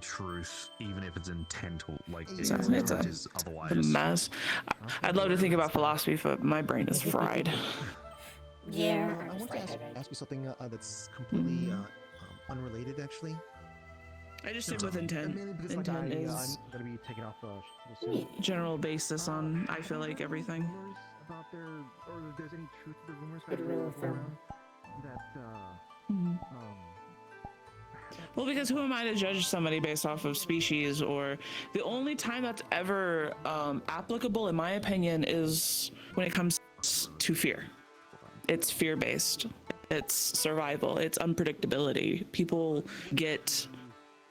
truth, even if it's intent or like It's a mess. I'd love to think about philosophy, but my brain is fried. Yeah, I want to ask you something that's completely unrelated, actually. I just stick with intent. Mainly because Intent is I'm gonna be taking off soon. general basis on, I feel like, everything. Rumors about or if there's any truth to the rumors that Good rule of thumb. around that Well, because who am I to judge somebody based off of species? Or the only time that's ever applicable, in my opinion, is when it comes to fear. It's fear-based. It's survival. It's unpredictability. People get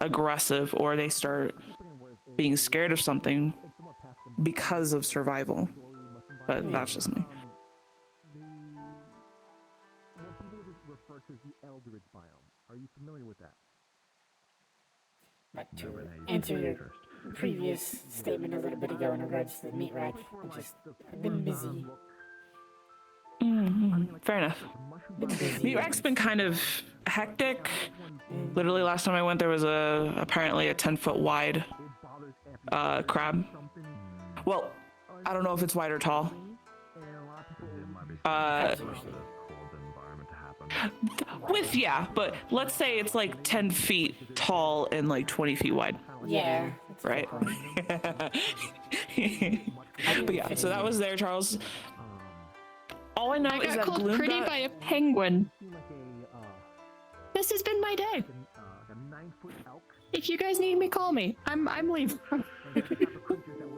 aggressive or they start being scared of something because of survival. But that's just me. What people would refer to as the Eldritch biome. Are you familiar with that? But to answer your previous statement a little bit ago in regards to the meat rack, I've been busy. Fair enough. Meat rack's been kind of hectic. Literally last time I went, there was apparently a 10-foot wide crab. Well, I don't know if it's wide or tall. But let's say it's like 10 feet tall and like 20 feet wide. Yeah. Right? But yeah, so that was there, Charles. All I know is that I got called Gloom pretty by a penguin. This has been my day. If you guys need me, call me. I'm leaving.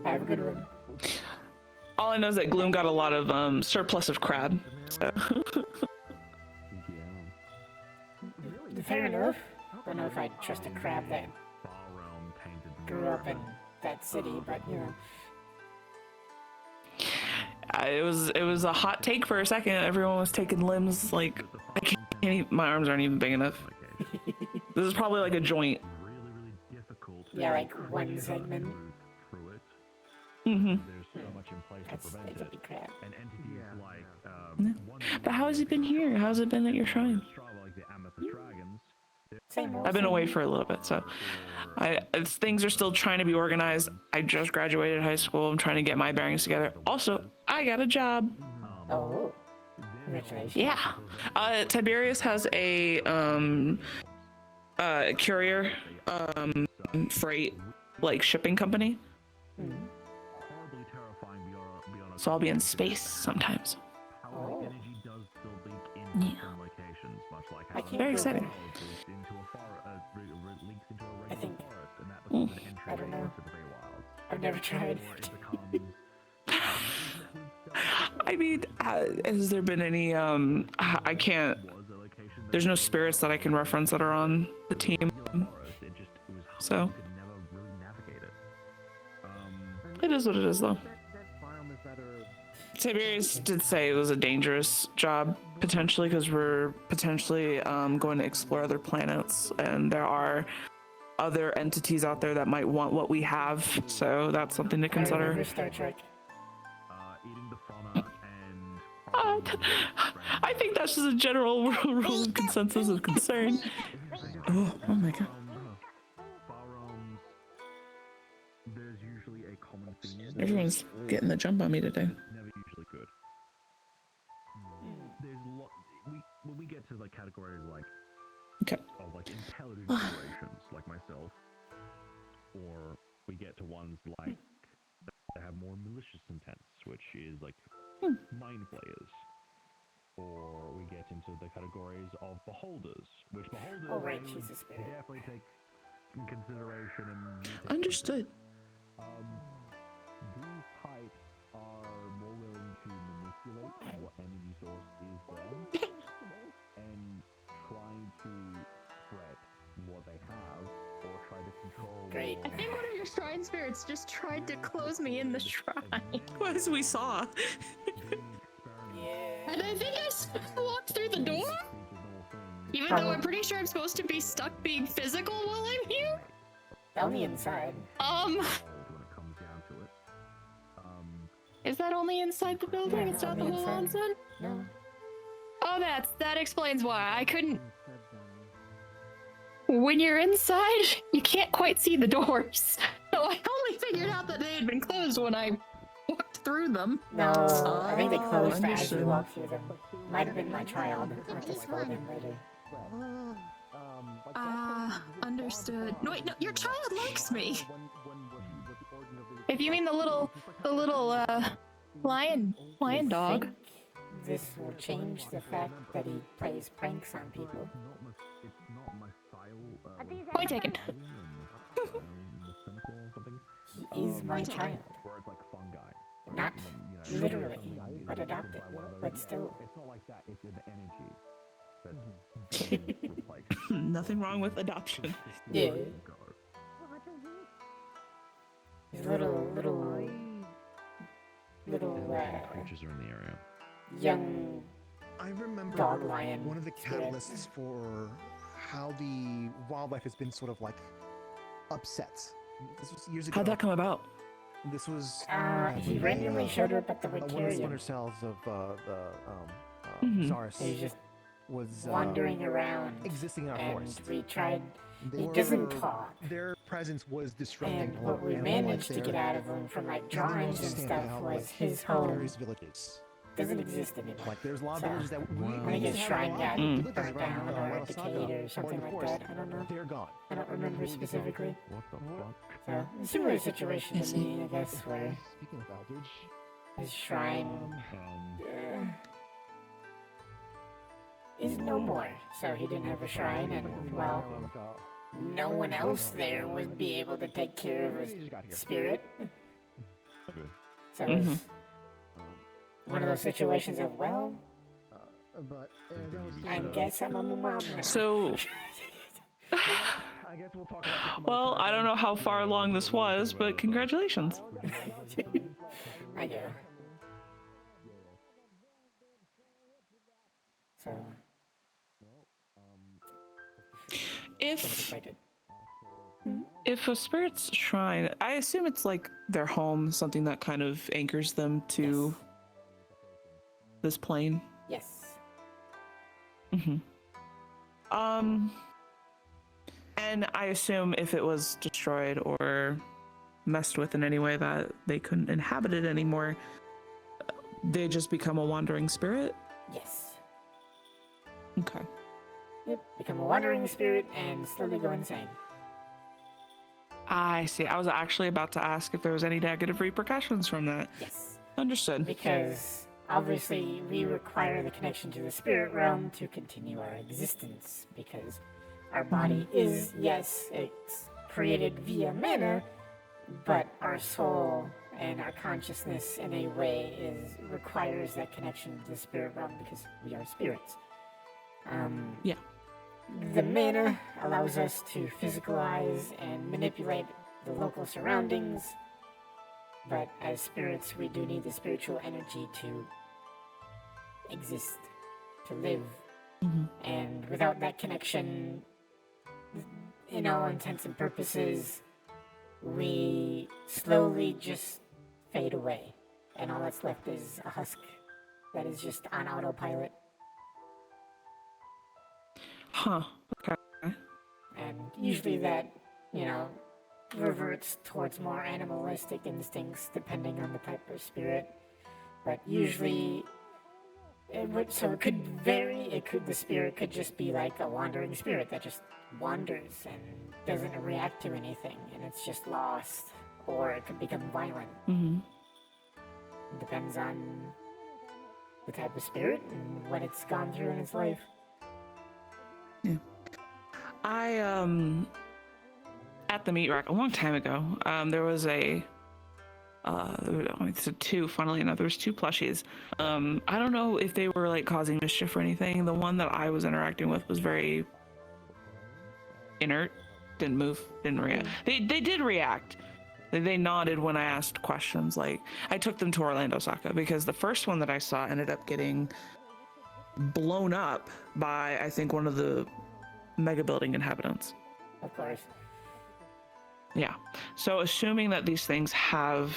Have a good one. All I know is that Gloom got a lot of surplus of crab. So. Fair enough. I don't know if I'd trust a crab that grew up in that city, but you know. It was a hot take for a second. Everyone was taking limbs. Like, I can't even, my arms aren't even big enough. This is probably like a joint. Yeah, like one segment. That's a big crab. But how has it been here? How's it been at your shrine? Same old. I've been away for a little bit, so things are still trying to be organized. I just graduated high school. I'm trying to get my bearings together. Also, I got a job. Oh, congratulations. Yeah. Tiberius has a courier freight like shipping company. So I'll be in space sometimes. Oh. Yeah. I can't Very exciting. I think. I don't know. I've never tried. I mean, has there been any, I can't, there's no spirits that I can reference that are on the team. So, it is what it is though. Tiberius did say it was a dangerous job, potentially, because we're potentially going to explore other planets, and there are other entities out there that might want what we have, so that's something to consider. I remember Star Trek. I think that's just a general rule of consensus of concern. Oh my god. Everyone's getting the jump on me today. When we get to like categories like of like intelligent generations like myself, or we get to ones like that have more malicious intents, which is like mind players, or we get into the categories of beholders, which beholders Oh, right, she's a spirit. definitely take in consideration and Understood. these types are more willing to manipulate what energy source is there and trying to spread what they have or try to control. Great. I think one of your shrine spirits just tried to close me in the shrine. As we saw. Yeah. And I think I walked through the door? Even though I'm pretty sure I'm supposed to be stuck being physical while I'm here? On the inside. Is that only inside the building? Yeah, It's not on the the whole inside. onsen? No. Oh, that explains why. I couldn't. when you're inside, you can't quite see the doors. So I only figured out that they had been closed when I walked through them. No, I think they closed as you understood. walked through them. Might have been my child. I'll have to scold him later. Understood. No, wait, no, your child likes me. If you mean the little lion dog. Think this will change the fact that he plays pranks on people. Point taken. He is my child. Not literally, but adopted. But still. It's not like that, it's an energy that's Nothing wrong with adoption. Yeah. His little creatures are in the area. young I remember dog lion. one of the catalysts for how the wildlife has been sort of like upset. This was years ago. How'd that come about? This was He randomly showed up at the one of the Wickerian. splinter cells of Mhm. Saurus He was just was wandering around, existing in our and forest. we tried. They He doesn't were- talk. Their presence was disrupting. And what we animal managed to life get there. out of him from like And they drawings managed to and stamp stuff out, was like, his home various villages. doesn't exist anymore. Like there's a lot of So, villages that we Wow. I think his shrine got Mm. burnt down or decayed or something like that. I don't know. They're gone. I don't remember specifically. What the fuck? So, a similar situation to me, I guess, where Speaking of Eldridge, his shrine is no more. So he didn't have a shrine, and well, no one else there would be able to take care of his spirit. So it's one of those situations of, well, but I guess I'm a mom now. So, I guess we'll talk about this some well, other I don't know how far along this was, but congratulations. I do. So, If excited. if a spirit's shrine, I assume it's like their home, something that kind of anchors them to this plane. Yes. Mm-hmm. And I assume if it was destroyed or messed with in any way that they couldn't inhabit it anymore, they just become a wandering spirit. Yes. Okay. Yep. Become a wandering spirit and slowly go insane. I see. I was actually about to ask if there was any negative repercussions from that. Yes. Understood. Because obviously we require the connection to the spirit realm to continue our existence, because our body is, yes, it's created via mana, but our soul and our consciousness in a way requires that connection to the spirit realm because we are spirits. Yeah. The mana allows us to physicalize and manipulate the local surroundings, but as spirits, we do need the spiritual energy to exist, to live. And without that connection, in all intents and purposes, we slowly just fade away. And all that's left is a husk that is just on autopilot. Huh. Okay. And usually that, reverts towards more animalistic instincts depending on the type of spirit. But usually, so it could vary. The spirit could just be like a wandering spirit that just wanders and doesn't react to anything, and it's just lost. Or it could become violent. Mm-hmm. It depends on the type of spirit and what it's gone through in its life. Yeah. At the meat rack a long time ago, there was funnily enough, there was two plushies. I don't know if they were like causing mischief or anything. The one that I was interacting with was very inert, didn't move, didn't react. They did react. They nodded when I asked questions. Like, I took them to Orlando Saka because the first one that I saw ended up getting blown up by, I think, one of the mega building inhabitants. Of course. Yeah. So assuming that these things have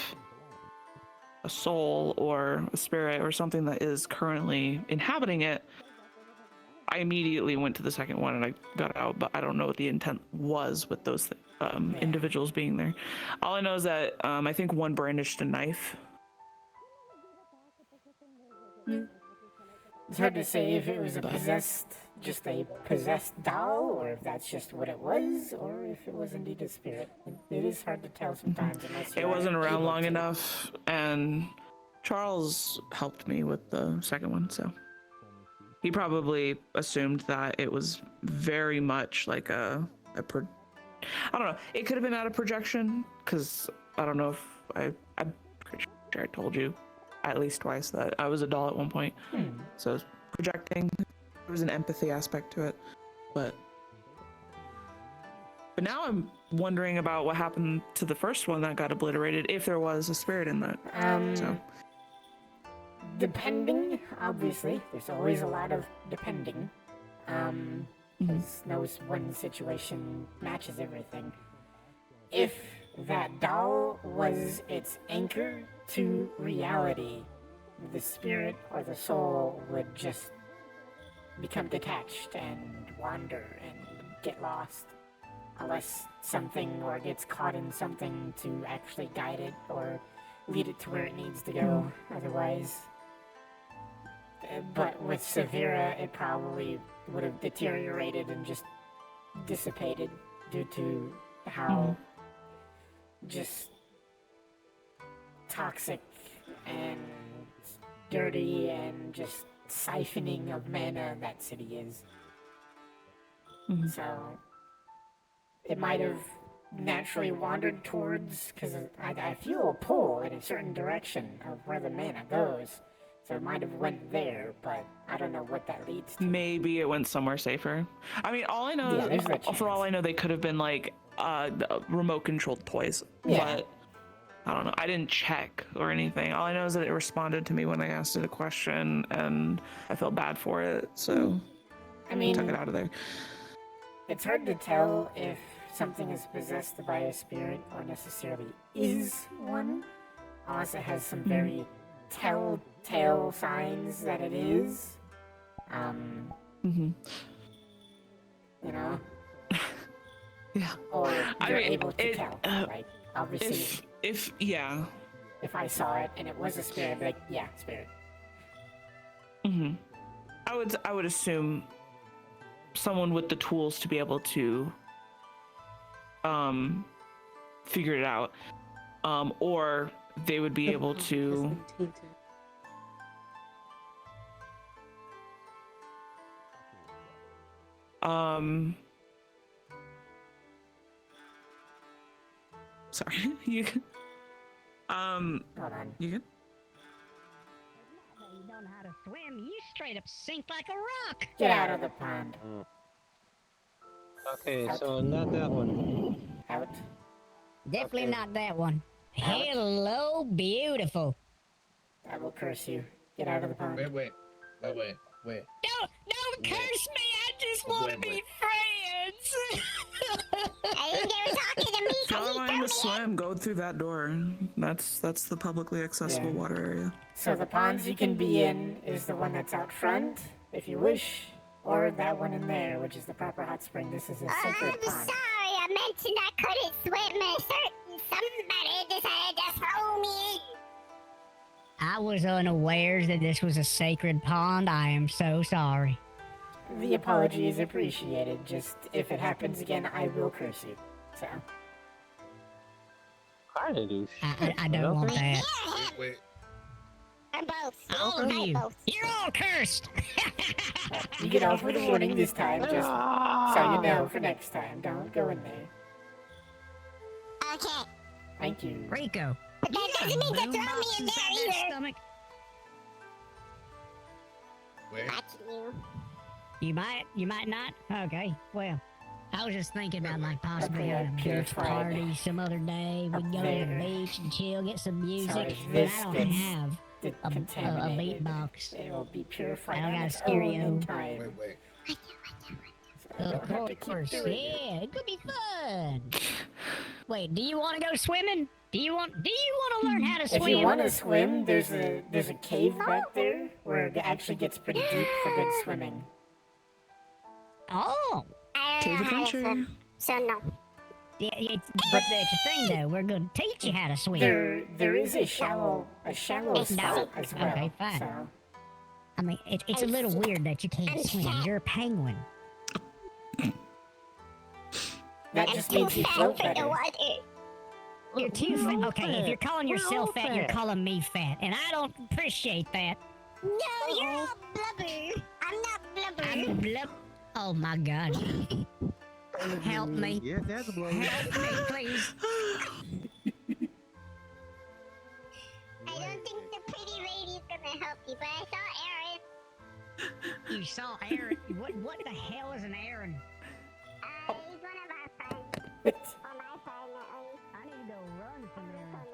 a soul or a spirit or something that is currently inhabiting it, I immediately went to the second one and I got out, but I don't know what the intent was with those individuals being there. All I know is that I think one brandished a knife. It's hard to say if it was just a possessed doll, or if that's just what it was, or if it was indeed a spirit. It is hard to tell sometimes unless It wasn't around long enough, and Charles helped me with the second one, so he probably assumed that it was very much like I don't know. It could have been out of projection, because I don't know if I'm pretty sure I told you at least twice that I was a doll at one point. So it's projecting. There was an empathy aspect to it, but now I'm wondering about what happened to the first one that got obliterated, if there was a spirit in that. Depending, obviously, there's always a lot of depending. Because no one situation matches everything. If that doll was its anchor to reality, the spirit or the soul would just become detached and wander and get lost. Unless something or gets caught in something to actually guide it or lead it to where it needs to go. Otherwise, but with Severa, it probably would have deteriorated and just dissipated due to how just toxic and dirty and just siphoning of mana that city is. So it might have naturally wandered towards, because I feel a pull in a certain direction of where the mana goes. So it might have went there, but I don't know what that leads to. Maybe it went somewhere safer. I mean, all I know, for all I know, they could have been like remote-controlled toys. Yeah. But I don't know. I didn't check or anything. All I know is that it responded to me when I asked it a question, and I felt bad for it, so I mean, took it out of there. It's hard to tell if something is possessed by a spirit or necessarily is one, unless it has some very telltale signs that it is. You know? Yeah. Or you're able to tell. Like, obviously. If I saw it and it was a spirit, I'd be like, yeah, spirit. I would assume someone with the tools to be able to figure it out, or they would be able to sorry, you can Hold on. you can You don't know how to swim. You straight up sink like a rock. Get out of the pond. Okay, so not that one. Out. Definitely Okay. not that one. Hello, beautiful. I will curse you. Get out of the pond. Wait. Don't curse me. I just want to be friends. I think they were talking to me because tell he them I threw need me to swim. Go through that door. That's the publicly accessible water area. So the ponds you can be in is the one that's out front, if you wish, or that one in there, which is the proper hot spring. This is a sacred I'm pond. sorry, I mentioned I couldn't swim and somebody decided to throw me in. I was unaware that this was a sacred pond. I am so sorry. The apology is appreciated. Just if it happens again, I will curse you. So. Trying to do I don't want that. Wait. Or both. All of you. Both. You're all cursed. You get off with a warning this time, just so you know for next time. Don't go in there. Okay. Thank you. Rico. But that doesn't mean to throw me in there either. Stomach. Where? Watching you. You might not. Okay, well, I was just thinking about like possibly Okay, having a beach purified. party some other day. We can go to the there. beach and chill, get some music. So if But this I don't gets have a contaminated. beatbox. It will be purified I don't on got a its own stereo. in time. Wait. So I don't have to Of keep course, doing it. yeah, it could be fun. Wait, do you want to go swimming? Do you want to learn how to If swim? you want to swim, there's a cave back there where it actually gets pretty deep for good swimming. Oh. I Cave don't know how to adventure. swim, so no. Yeah, but that's the thing, though. We're going to teach you how to swim. There is a shallow spot as well. Okay, fine. So. I mean, it's a little weird that you can't swim. You're a penguin. That just means you float better. You're too fat. Okay, if you're calling yourself fat, you're calling me fat, and I don't appreciate that. No, you're all blubber. I'm not blubber. I'm blub. Oh my God! Help me! Yeah, that's a blow. Help me, please! I don't think the pretty lady's gonna help you, but I saw Aaron. You saw Aaron? What the hell is an Aaron? He's one of our friends. On my side, I need to go run from Aaron.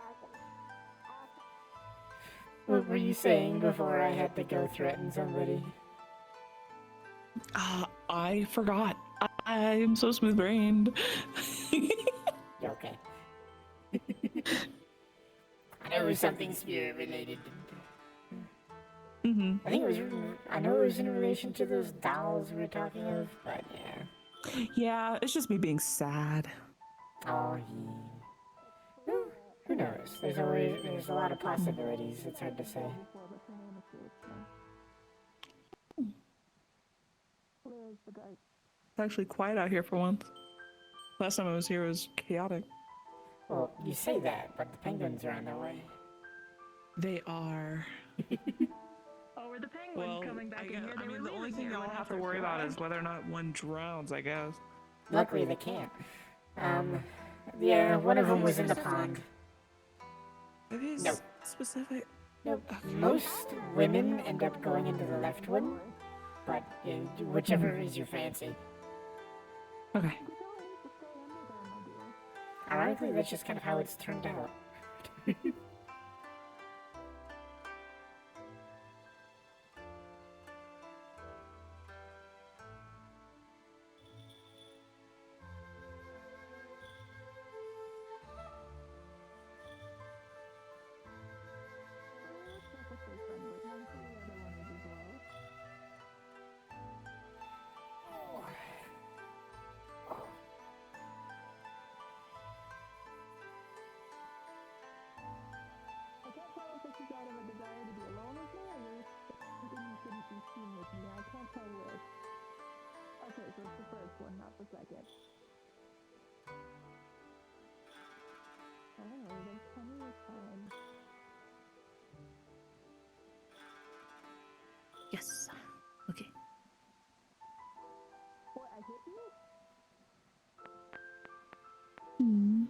What were you saying before I had to go threaten somebody? I forgot. I'm so smooth-brained. Okay. I know it was something spirit related. Mm-hmm. I think it was. I know it was in relation to those dolls we were talking of, but yeah. Yeah, it's just me being sad. Oh, who knows? There's a lot of possibilities. It's hard to say. It's actually quiet out here for once. Last time I was here, it was chaotic. Well, you say that, but the penguins are on their way. They are. Oh, were the penguins coming back in here? I mean, the only thing y'all have to worry about is whether or not one drowns, I guess. Luckily, they can't. Yeah, one of them was in the pond. It is Nope. specific. Nope. Most women end up going into the left one, but yeah, whichever is your fancy. Okay. Ironically, that's just kind of how it's turned out. Yes. Okay. Hmm.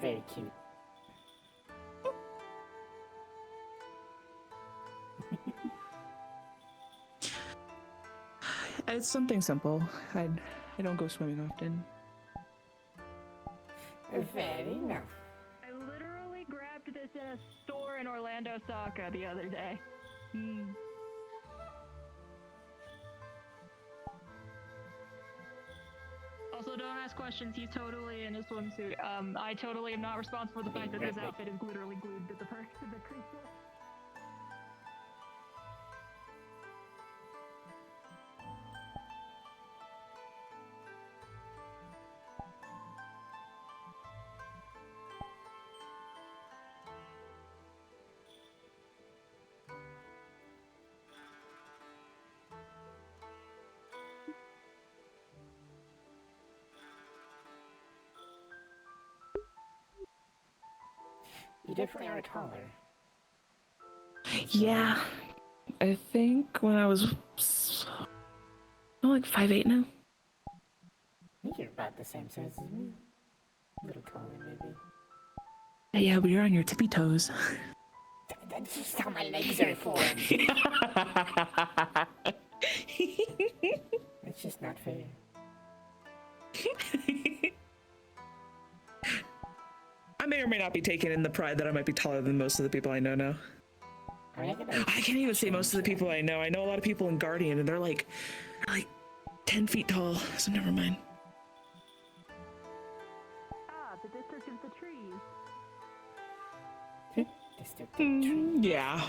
Very cute. It's something simple. I don't go swimming often. Very enough. I literally grabbed this in a store in Orlando, Saka the other day. Also, don't ask questions. He's totally in a swimsuit. I totally am not responsible for the fact that this outfit is literally glued to the creature. You definitely are taller. Yeah. I think when I was I'm like 5'8" now. I think you're about the same size as me. A little taller, maybe. Yeah, but you're on your tippy toes. That's just how my legs are formed. It's just not fair. I may or may not be taking in the pride that I might be taller than most of the people I know now. I I can't even say most of the people I know. I know a lot of people in Guardian, and they're like 10 feet tall, so never mind. Ah, the district of the trees. District of tree. Yeah.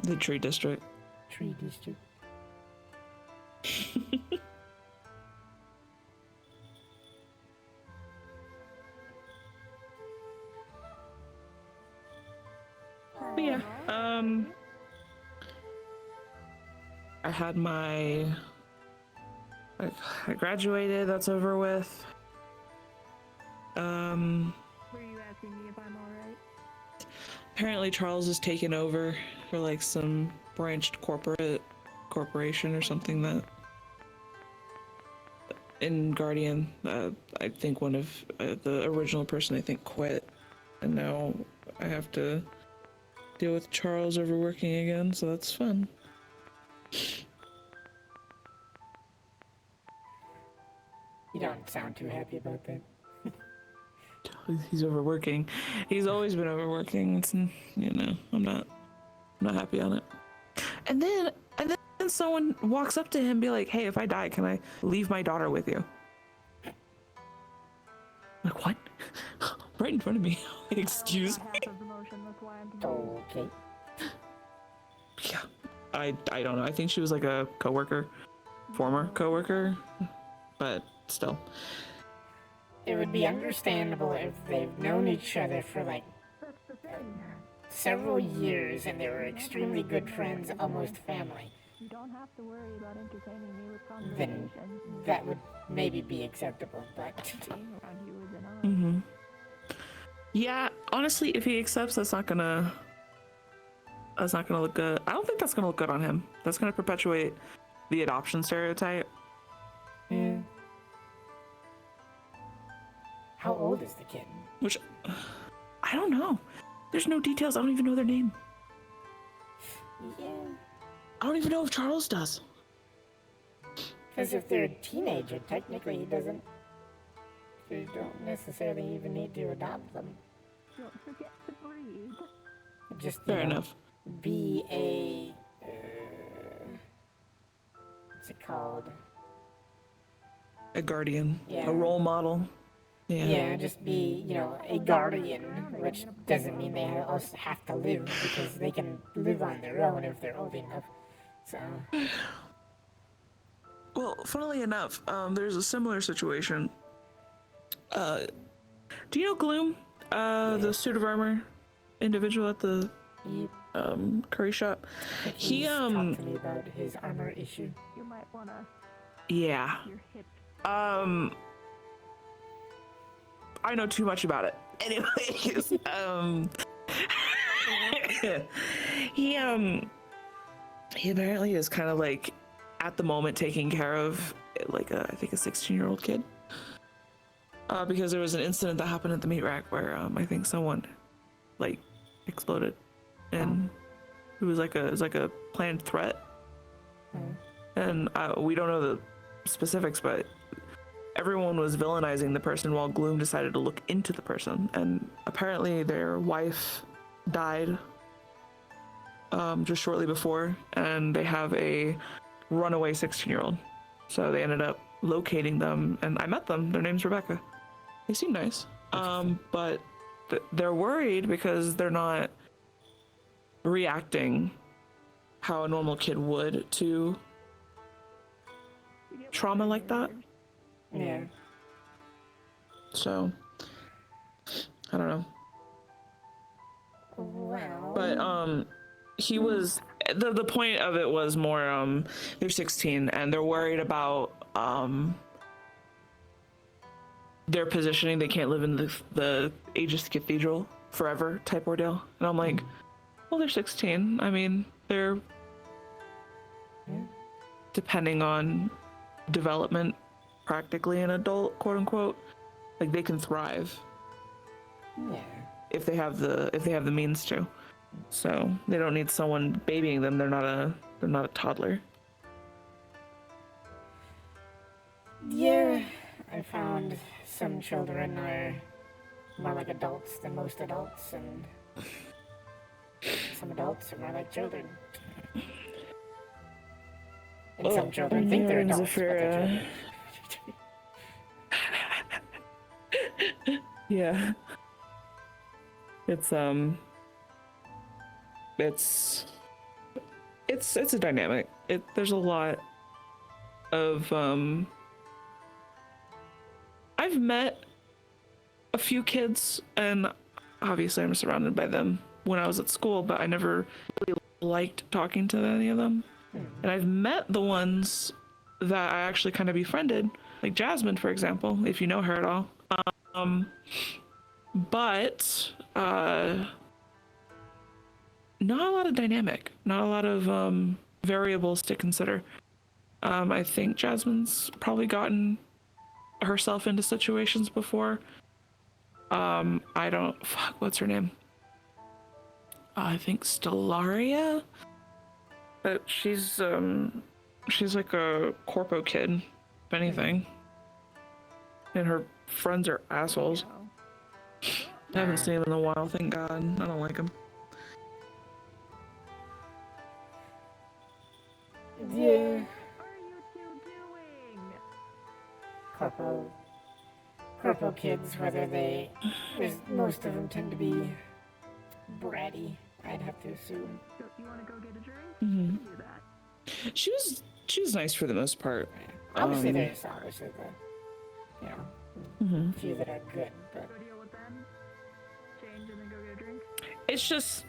The tree district. Tree district. But yeah, I had my, I graduated, that's over with. Were you asking me if I'm alright? Apparently Charles is taken over for like some branched corporation or something that in Guardian, I think one of the original person I think quit, and now I have to deal with Charles overworking again, so that's fun. You don't sound too happy about that. He's overworking. He's always been overworking. It's, you know, I'm not happy on it. And then someone walks up to him and be like, "Hey, if I die, can I leave my daughter with you?" Like, what? Right in front of me. Like, excuse me. Half of the motion, that's why I'm confused. Okay. Yeah. I don't know. I think she was like a coworker, former coworker, but still. It would be understandable if they've known each other for like That's the thing. several years and they were extremely good friends, almost family. You don't have to worry about entertaining me with Then conversations. that would maybe be acceptable, but Being around you is enough. Mm-hmm. Yeah, honestly, if he accepts, that's not gonna look good. I don't think that's gonna look good on him. That's gonna perpetuate the adoption stereotype. yeah. How old is the kid? Which, I don't know. There's no details. I don't even know their name. Yeah. I don't even know if Charles does. Because if they're a teenager, technically he doesn't. You don't necessarily even need to adopt them. Don't forget to breathe. Just Fair enough. be a what's it called? A guardian. Yeah. A role model. Yeah. Yeah, just be, a guardian, which doesn't mean they also have to live, because they can live on their own if they're old enough. So. Well, funnily enough, there's a similar situation. Do you know Gloom? The suit of armor individual at the curry shop. He talked to me about his armor issue. You might wanna yeah. your hip. I know too much about it. Anyways, he apparently is kind of like at the moment taking care of like I think a 16-year-old kid. Because there was an incident that happened at the meat rack where I think someone like exploded, and it was like a planned threat. And we don't know the specifics, but everyone was villainizing the person while Gloom decided to look into the person, and apparently their wife died just shortly before, and they have a runaway 16-year-old. So they ended up locating them, and I met them. Their name's Rebecca. They seem nice. But they're worried because they're not reacting how a normal kid would to trauma like that. Yeah. So I don't know. Well. But he was the point of it was more they're 16 and they're worried about their positioning. They can't live in the Aegis Cathedral forever type ordeal. And I'm like, well, they're 16. I mean, they're depending on development, practically an adult, quote unquote. Like they can thrive. Yeah. If they have the means to. So they don't need someone babying them. They're not a toddler. Yeah, I found some children are more like adults than most adults, and some adults are more like children. And some children think they're adults, but they're children. Yeah. It's a dynamic. There's a lot of I've met a few kids, and obviously I'm surrounded by them when I was at school, but I never really liked talking to any of them. And I've met the ones that I actually kind of befriended, like Jasmine, for example, if you know her at all. But not a lot of dynamic, not a lot of variables to consider. I think Jasmine's probably gotten herself into situations before. What's her name? I think Stellaria. But she's like a corpo kid, if anything. And her friends are assholes. I haven't seen him in a while, thank God. I don't like him. Yeah. What are you two doing? Corpo kids, most of them tend to be bratty, I'd have to assume. So you want to go get a drink? Mm-hmm. Do that. She was nice for the most part. Obviously there's Mm-hmm. a few that are good, but Go deal with them. Change and then go get a drink. It's just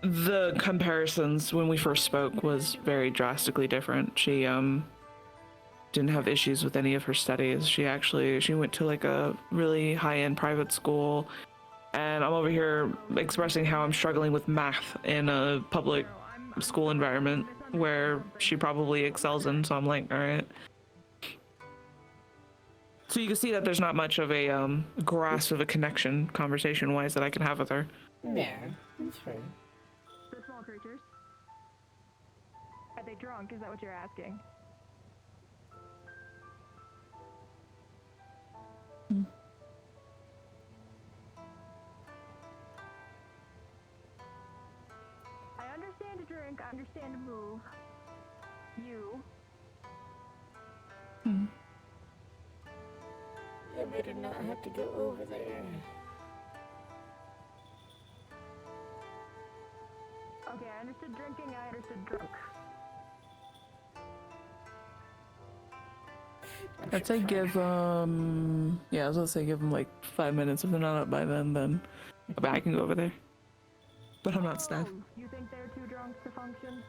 the comparisons when we first spoke was very drastically different. She didn't have issues with any of her studies. She went to like a really high-end private school, and I'm over here expressing how I'm struggling with math in a public school environment where she probably excels in. So I'm like, all right. So you can see that there's not much of a grasp of a connection conversation-wise that I can have with her. yeah, that's fair. The small creatures. Are they drunk? Is that what you're asking? I understand to drink, I understand to move. You. I better not have to go over there. Okay, I understood drinking, I understood drunk. I'd say give yeah, I was gonna say give them like 5 minutes. If they're not up by then I can go over there. But I'm not staff. Oh, you think they're too drunk to function?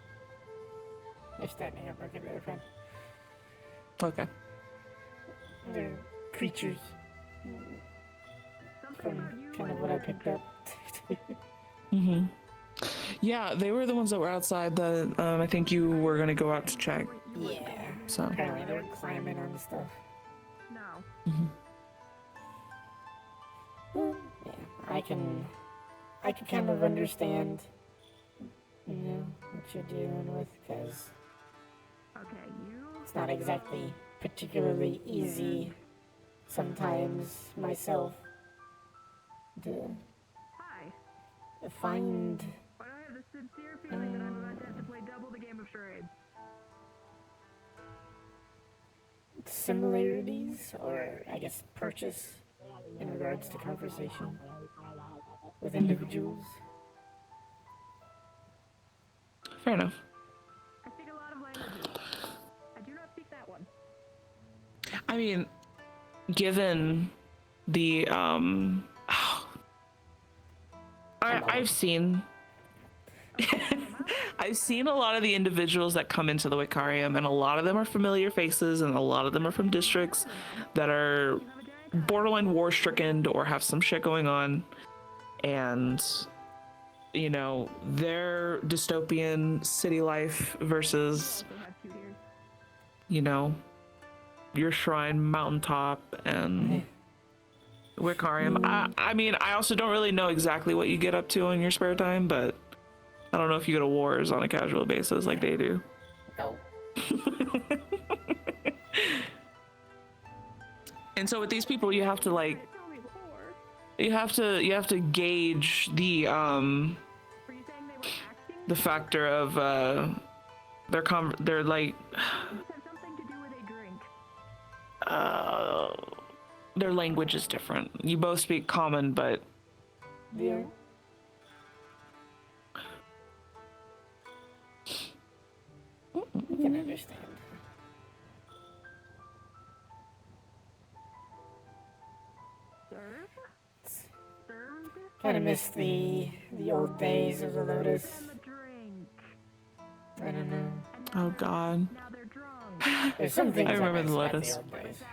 They're starting up like a better friend. Okay. They're creatures. Something From about you kind of and what I your picked up. Mm-hmm. Yeah, they were the ones that were outside. That I think you were gonna go out to check. Yeah. So. Apparently they're climbing on stuff. No. Mm-hmm. Yeah, I can kind of understand, what you're dealing with, because Okay, you. it's not exactly particularly easy sometimes myself to Hi. find Why do I have the sincere feeling that I'm about to have to play double the game of charades? similarities, or I guess purchase, in regards to conversation with individuals. Fair enough. I speak a lot of languages. I do not speak that one. I mean, given the I've seen I've seen a lot of the individuals that come into the Wicarium, and a lot of them are familiar faces, and a lot of them are from districts that are borderline war-stricken or have some shit going on, and their dystopian city life versus Also have 2 ears. your shrine mountaintop and Wicarium. I mean, I also don't really know exactly what you get up to in your spare time, but I don't know if you go to wars on a casual basis like they do. No. And so with these people, you have to It's only 4. you have to gauge the Were you saying they were acting the factor of they're like their language is different. You both speak common, but Yeah. I can understand. Kind of miss the old days of the Lotus. I don't know. oh god, There's some things I remember miss the about Lotus. old days.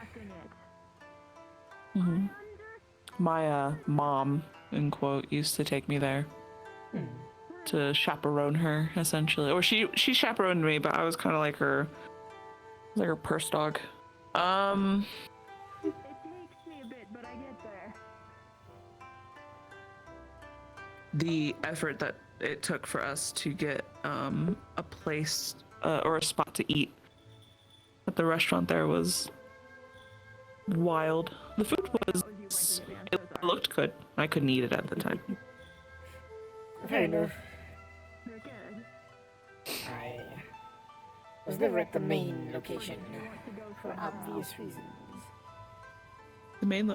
hmm My mom, in quote, used to take me there to chaperone her, essentially, or she chaperoned me, but I was kind of like her purse dog. It takes me a bit, but I get there. The effort that it took for us to get a place or a spot to eat at the restaurant there was wild. The food was, it looked good. I couldn't eat it at the time. Fair enough. They're good. I was never at the main location for obvious reasons. The main, the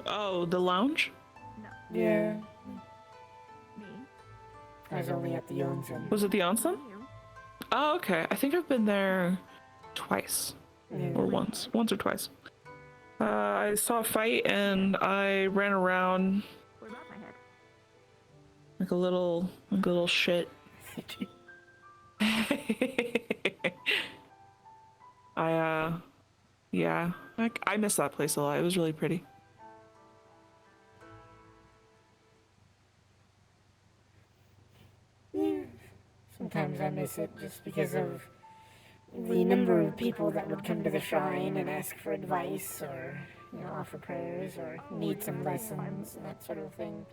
lounge? Yeah, Me. I was only at the onsen. Was it the onsen? Oh, okay. I think I've been there twice. Yeah. Or once or twice. I saw a fight and I ran around What about my head? like a little shit. I miss that place a lot. It was really pretty. Yeah. Sometimes I miss it just because of the number of people that would come to the shrine and ask for advice or, offer prayers or need some lessons and that sort of thing.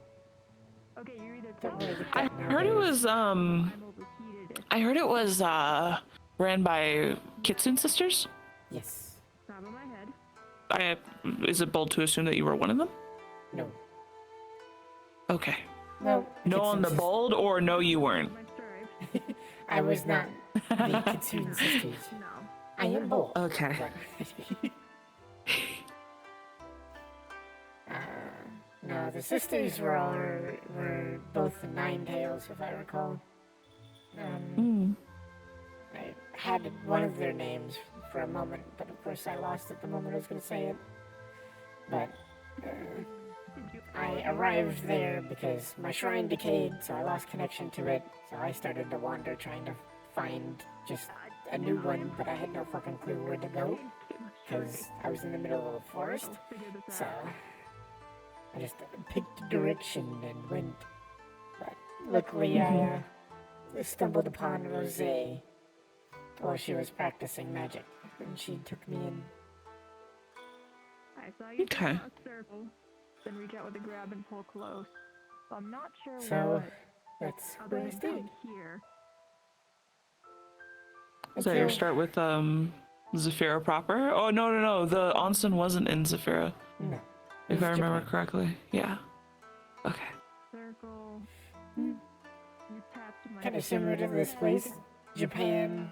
Okay, you're either Don't really get I that heard it nowadays. was I'm overheated. I heard it was ran by Kitsune sisters. Yes. Top of my head. Is it bold to assume that you were one of them? No. Okay. No. No on the Kitsune bold, or no, you weren't. My stripes. I was not the Kitsune sisters. No. I am bold. Okay. but- no, the sisters were both the Nine Tails, if I recall. I had one of their names for a moment, but of course I lost it the moment I was going to say it. But I arrived there because my shrine decayed, so I lost connection to it. So I started to wander trying to find just a new one, but I had no fucking clue where to go because I was in the middle of a forest. So I just picked a direction and went. But luckily I stumbled upon Rosé while she was practicing magic, and she took me in. I saw you Okay. draw a circle, then reach out with a grab and pull close. So I'm not sure So what. that's Although where I you stayed. come here. So you start with Zafira proper? Oh no, the onsen wasn't in Zafira, No. if I It's remember Japan. correctly. Yeah. Okay. Circle. Hmm. You tapped my Kind of similar to this place, Japan,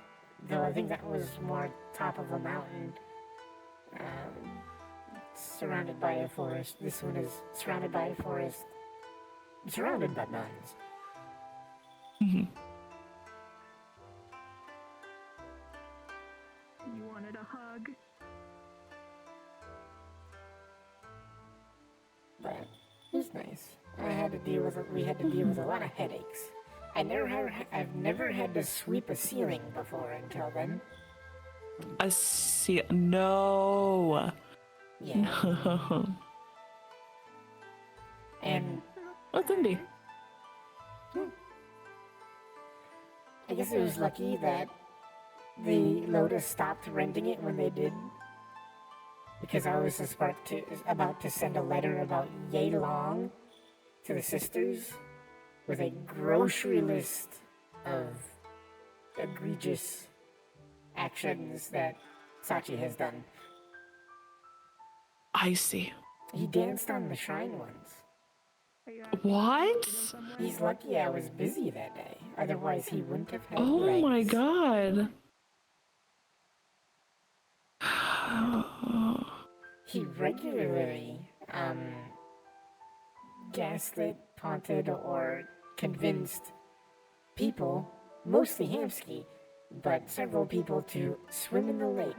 though I think that was more top of a mountain, surrounded by a forest. This one is surrounded by a forest, surrounded by mountains. Mhm. You wanted a hug. But it was nice. We had to deal with a lot of headaches. I've never had to sweep a ceiling before until then. I see. No. Yeah. No. And What's indie? I guess it was lucky that the Lotus stopped renting it when they did, because I was about to send a letter about yay long to the sisters with a grocery list of egregious actions that Sachi has done. I see. He danced on the shrine once. What? He's lucky I was busy that day. Otherwise, he wouldn't have had Oh legs. my god. He regularly, gaslit, taunted, or convinced people, mostly Hamsky, but several people to swim in the lake.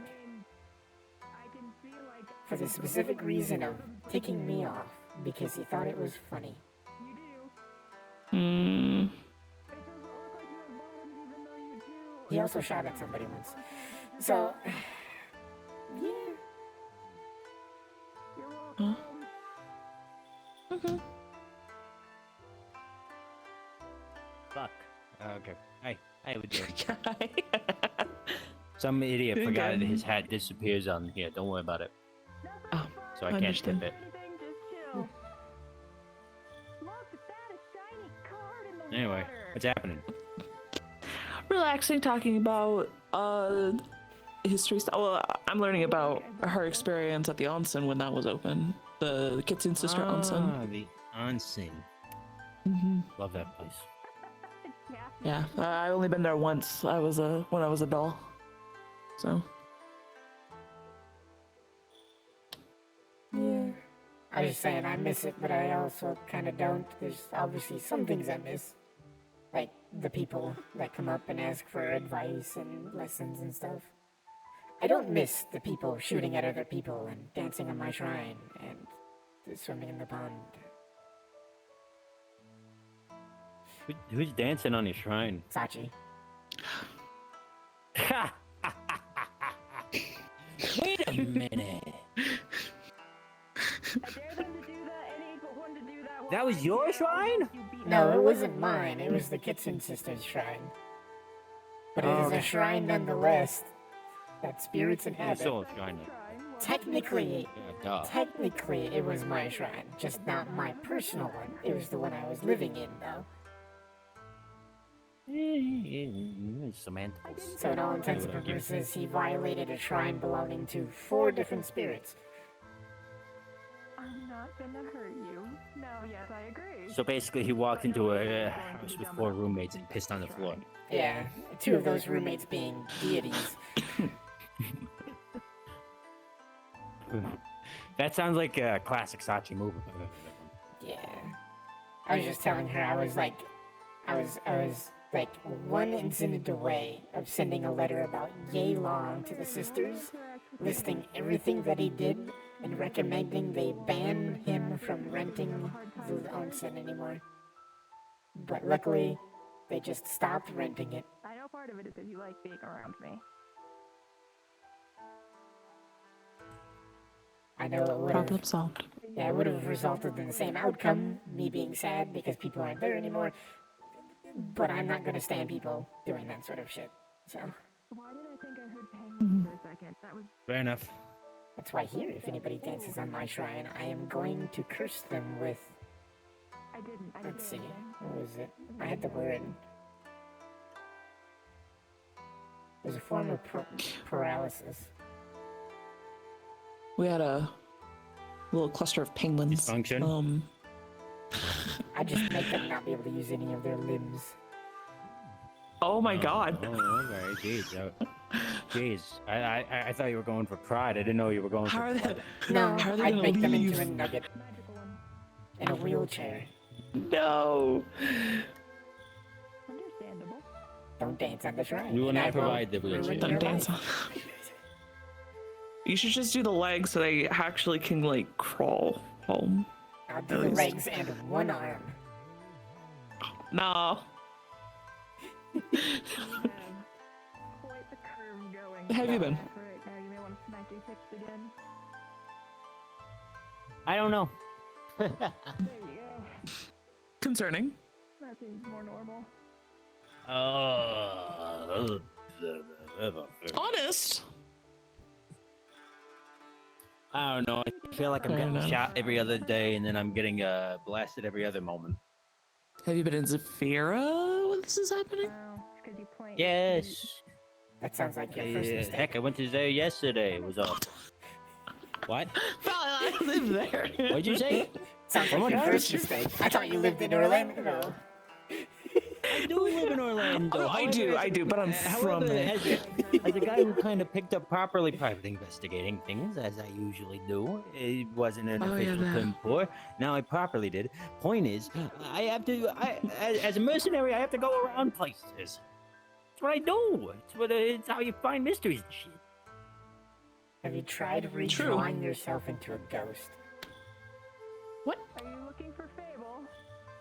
For the specific reason of ticking me off, because he thought it was funny. Hmm. He also shot at somebody once. So, yeah. Huh? Okay. Fuck. Okay. Hi. How we doing? Guy. Some idiot Good forgot guy. that his hat disappears on here. Don't worry about it. Oh, So I can't understand. tip it. Anyway, what's happening? Relaxing, talking about history stuff. Well, I'm learning about her experience at the onsen when that was open. The Kitsune Sister onsen. The onsen. Hmm. Love that place. Yeah, I only been there once. I was when I was a doll. So. Yeah. I was just saying I miss it, but I also kind of don't. There's obviously some things I miss. Like the people that come up and ask for advice and lessons and stuff. I don't miss the people shooting at other people and dancing on my shrine and swimming in the pond. Who's dancing on your shrine? Sachi. Wait a minute. That was your shrine? No, it wasn't mine. It was the Kitsune Sisters' shrine. But it is a shrine nonetheless that spirits inhabit. It's all a shrine. Technically, Yeah, duh. technically, it was my shrine, just not my personal one. It was the one I was living in, though. Semantics. So, in all intents and purposes, he violated a shrine belonging to 4 different spirits. I'm not gonna hurt you. No, yes, I agree. So basically, he walked into a house with 4 roommates and pissed on the floor. Yeah, 2 of those roommates being deities. That sounds like a classic Sachi movie. Yeah. I was just telling her, I was like one incident away of sending a letter about yay long to the sisters, listing everything that he did and recommending they ban him from renting the onsen anymore. But luckily, they just stopped renting it. I know part of it is that you like being around me. I know it would Problem have, solved. yeah, it would have resulted in the same outcome, me being sad because people aren't there anymore. But I'm not gonna stand people doing that sort of shit. So Why did I think I heard penguins for a second? That was Fair enough. that's why here, if anybody dances on my shrine, I am going to curse them with. I didn't. Let's see, what was it? I had the word. There's a form of paralysis. We had a little cluster of penguins. Dysfunction? I just make them not be able to use any of their limbs. Oh my god. Oh, okay. Jeez. Jeez. I thought you were going for pride. I didn't know you were going How for are they? pride. No, How are they I'd gonna make them leave? into a nugget magical one. in a wheelchair. No. Understandable. Don't dance on the shrine. We will and not I provide the ruin wheelchair. your Don't dance life. on. You should just do the legs so they actually can like crawl home. I'll do At the least. legs and one arm. No. Quite the curve going. How have you been? Right now, you may want to smack your hips again. I don't know. There you go. Concerning. That seems more normal. Honest. I don't know. I feel like I'm Fair getting enough. shot every other day, and then I'm getting blasted every other moment. Have you been in Zafira when this is happening? Oh, it's because you point. Yes. That sounds like your first mistake. Heck, I went to there yesterday. It was awful. What? Well, I live there. What'd you say? Sounds like your first mistake. I thought you lived in Orlando. I do live in Orlando. Oh, I do, but I'm from there. As a guy who kind of picked up properly private investigating things, as I usually do, it wasn't an official term before. Now I properly did. Point is, I have to, as a mercenary, I have to go around places. That's what I do. It's how you find mysteries and shit. Have you tried redrawing yourself into a ghost? What? Are you looking for Fable?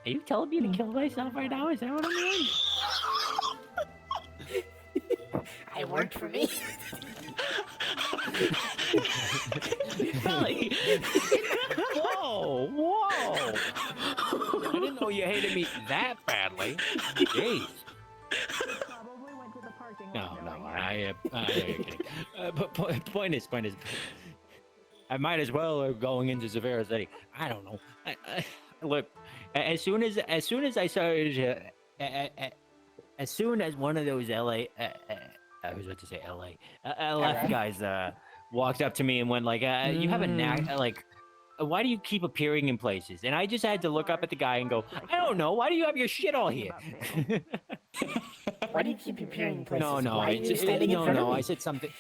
Are you telling me to kill myself right now? Is that what I'm doing? It worked for me. Belly. Whoa! I didn't know you hated me that badly. Jeez. Probably went to the parking No, lot. but point is, I might as well going into Severa City. I don't know. Look, as soon as I started, as soon as one of those I was about to say LF guys walked up to me and went like, "You have a knack, like, why do you keep appearing in places?" And I just had to look up at the guy and go, "I don't know. Why do you have your shit all here?" Why do you keep appearing in places? No, Why are you standing in front of me? I said something.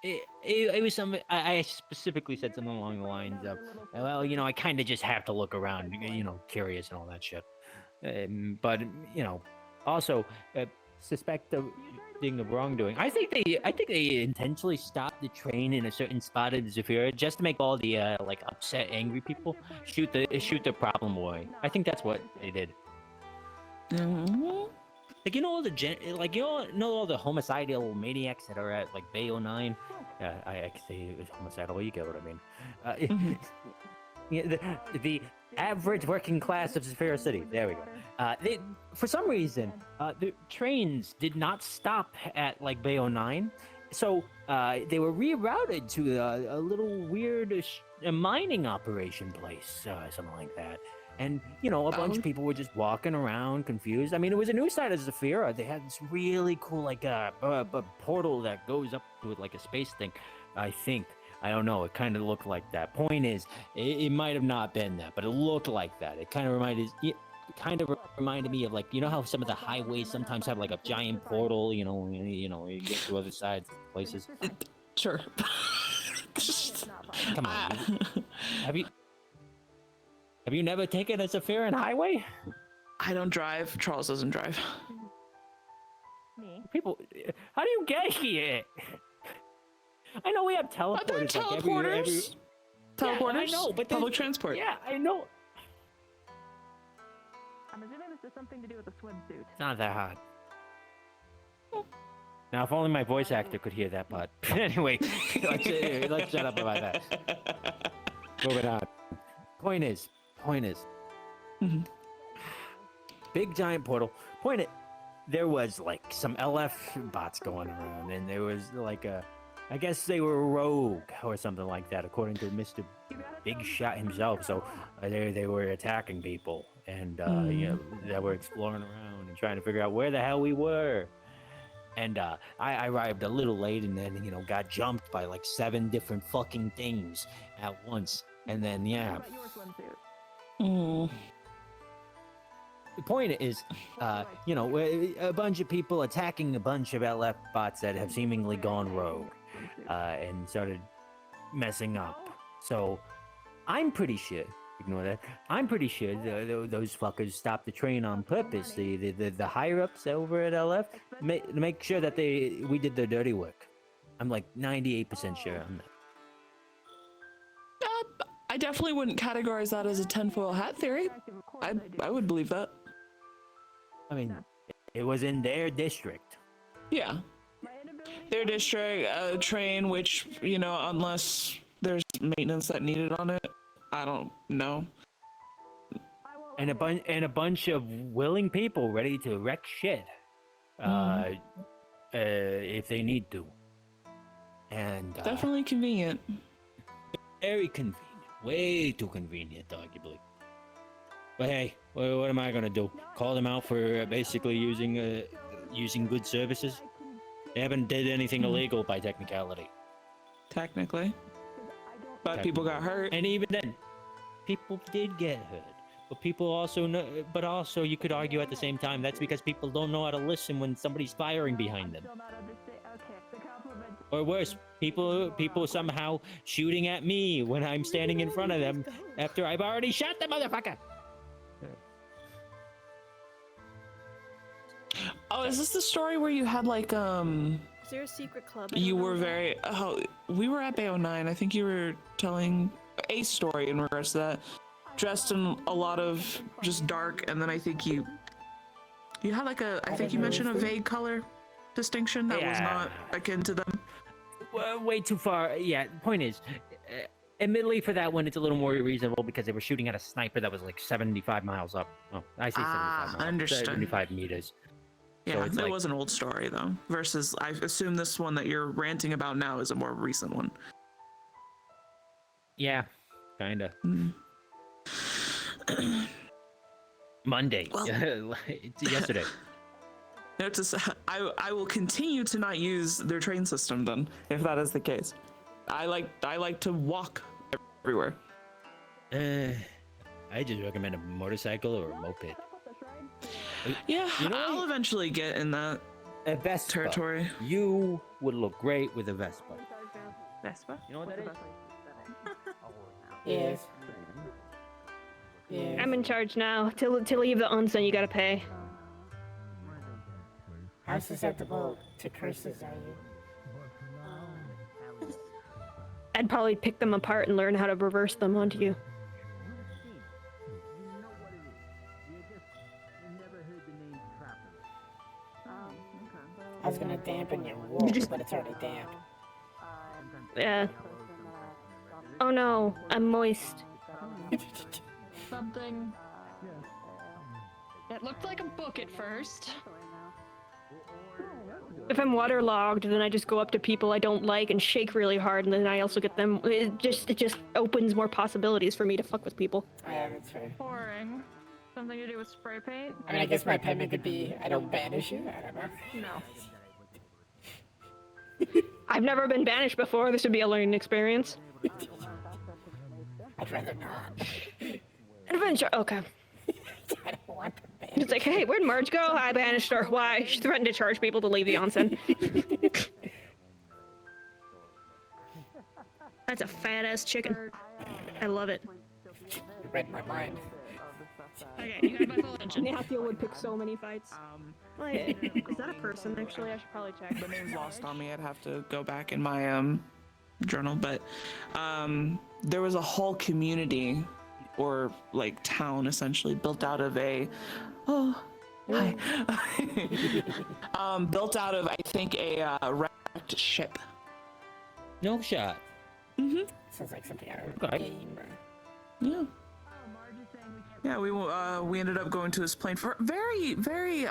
It was something. I specifically said something along the lines of, "Well, you know, I kind of just have to look around, you know, curious and all that shit." But you know, also suspect of wrongdoing. I think they intentionally stopped the train in a certain spot in Zafira just to make all the like upset, angry people shoot the problem away. I think that's what they did. Like, you know all all the homicidal maniacs that are at like Bay 09? I can say it was homicidal, you get what I mean. The average working class of Zafira City. There we go. For some reason, the trains did not stop at like Bay 09. So they were rerouted to a little weird mining operation place, something like that. And, you know, a bunch of people were just walking around confused. I mean, it was a new side of Zafira. They had this really cool, like, a portal that goes up to it like a space thing, I think. I don't know. It kind of looked like that. Point is, it might have not been that, but it looked like that. It kind of reminded me of, like, you know how some of the highways sometimes have, like, a giant portal, you know, you get to other sides of places? Sure. Come on. Have you never taken a Zafiran highway? I don't drive. Charles doesn't drive. Me? People, how do you get here? I know we have teleporters. They're teleporters. Teleporters. Yeah, I know, but public transport. Yeah, I know. I'm assuming this has something to do with the swimsuit. It's not that hard. Now, if only my voice actor could hear that part. Anyway, let's shut up about that. Moving on. Point is, big giant portal. There was like some LF bots going around, and there was like I guess they were rogue or something like that, according to Mr. Big Shot himself. So they were attacking people, and you know, they were exploring around and trying to figure out where the hell we were. And I arrived a little late, and then, you know, got jumped by like 7 different fucking things at once. And then, yeah. What about your swimsuit? The point is, you know, a bunch of people attacking a bunch of LF bots that have seemingly gone rogue and started messing up. So I'm pretty sure, ignore that, I'm pretty sure those fuckers stopped the train on purpose. The higher-ups over at LF, make sure that we did their dirty work. I'm like 98% sure on that. I definitely wouldn't categorize that as a tinfoil hat theory. I would believe that. I mean, it was in their district. Yeah. Their district, train, which, you know, unless there's maintenance that needed on it, I don't know. And a bunch of willing people ready to wreck shit, if they need to. And definitely convenient. Very convenient. Way too convenient, arguably. But hey, what am I gonna do? Call them out for basically using good services? They haven't did anything illegal by technicality. Technically. But people got hurt. And even then, people did get hurt. But people also know, but also you could argue at the same time that's because people don't know how to listen when somebody's firing behind them. Or worse, people somehow shooting at me when I'm standing in front of them after I've already shot the motherfucker. Oh, is this the story where you had like Is there a secret club? you were very we were at Bay 09. I think you were telling a story in regards to that, dressed in a lot of just dark, and then I think you had like I think you mentioned a vague color distinction that was not akin to them. Well, way too far. Yeah, the point is, admittedly for that one, it's a little more reasonable because they were shooting at a sniper that was like 75 miles up. Oh, I say 75 miles understood. 75 meters. Yeah, so it was an old story though. Versus, I assume this one that you're ranting about now is a more recent one. Yeah, kinda. Mm. Monday. Well, it's yesterday. Notice, I will continue to not use their train system then, if that is the case. I like to walk everywhere. I just recommend a motorcycle or a moped. Yeah, You know, I'll eventually get in that a Vespa. territory. You would look great with a Vespa. Vespa? You know what that is? Yes. Yes. I'm in charge now. To leave the onsen, you gotta pay. How susceptible to curses are you? I'd probably pick them apart and learn how to reverse them onto you. I was gonna dampen your wool, but it's already damp. Yeah. Oh no, I'm moist. Something. It looked like a book at first. If I'm waterlogged, then I just go up to people I don't like and shake really hard, and then I also get them. It just opens more possibilities for me to fuck with people. Yeah, that's fair. Boring. Something to do with spray paint? I mean, I guess my payment could be I don't banish you. I don't know. No. I've never been banished before. This would be a learning experience. I'd rather not. Adventure. Okay. I don't want to banish. It's like, hey, where'd Marge go? I banished her. Why? She threatened to charge people to leave the onsen. That's a fat ass chicken. I love it. You read my mind. Okay, you got my full attention. Nathiel would pick so many fights. Like, is that a person? Actually, I should probably check. The name's lost on me. I'd have to go back in my journal, but there was a whole community or like town essentially built out of built out of I think a wrecked ship. No shot. Mm-hmm. Sounds like something out of Okay. a game. Yeah. Yeah, we ended up going to this plane for a very, very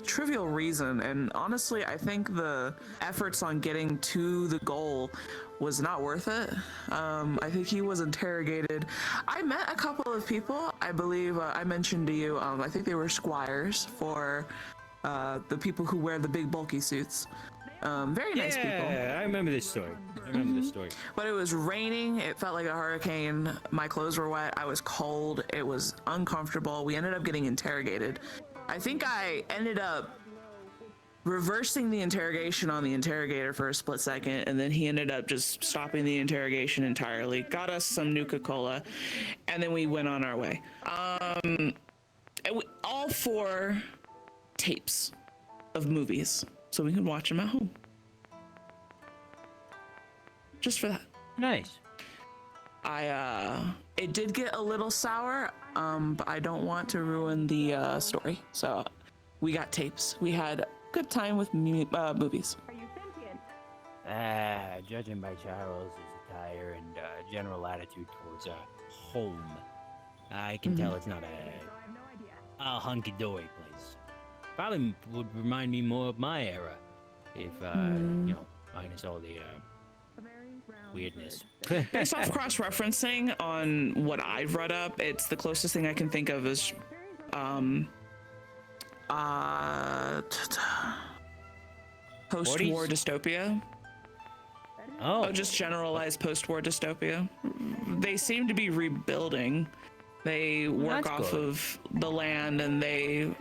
trivial reason, and honestly, I think the efforts on getting to the goal was not worth it. I think he was interrogated. I met a couple of people. I believe I mentioned to you. I think they were squires for the people who wear the big bulky suits. Very nice people. Yeah, I remember this story. But it was raining. It felt like a hurricane. My clothes were wet. I was cold. It was uncomfortable. We ended up getting interrogated. I think I ended up reversing the interrogation on the interrogator for a split second, and then he ended up just stopping the interrogation entirely. Got us some Nuka-Cola, and then we went on our way. All 4 tapes of movies, so we could watch them at home. Just for that. Nice. It did get a little sour, but I don't want to ruin the story. So we got tapes. We had a good time with movies. Are you sentient? Judging by Charles' attire and general attitude towards home, I can tell it's not a hunky-dory place. Probably would remind me more of my era, if minus all the weirdness. Based off cross-referencing on what I've read up, it's the closest thing I can think of is post-war dystopia. Oh, just generalized post-war dystopia. They seem to be rebuilding. They work That's off good. of the land, and they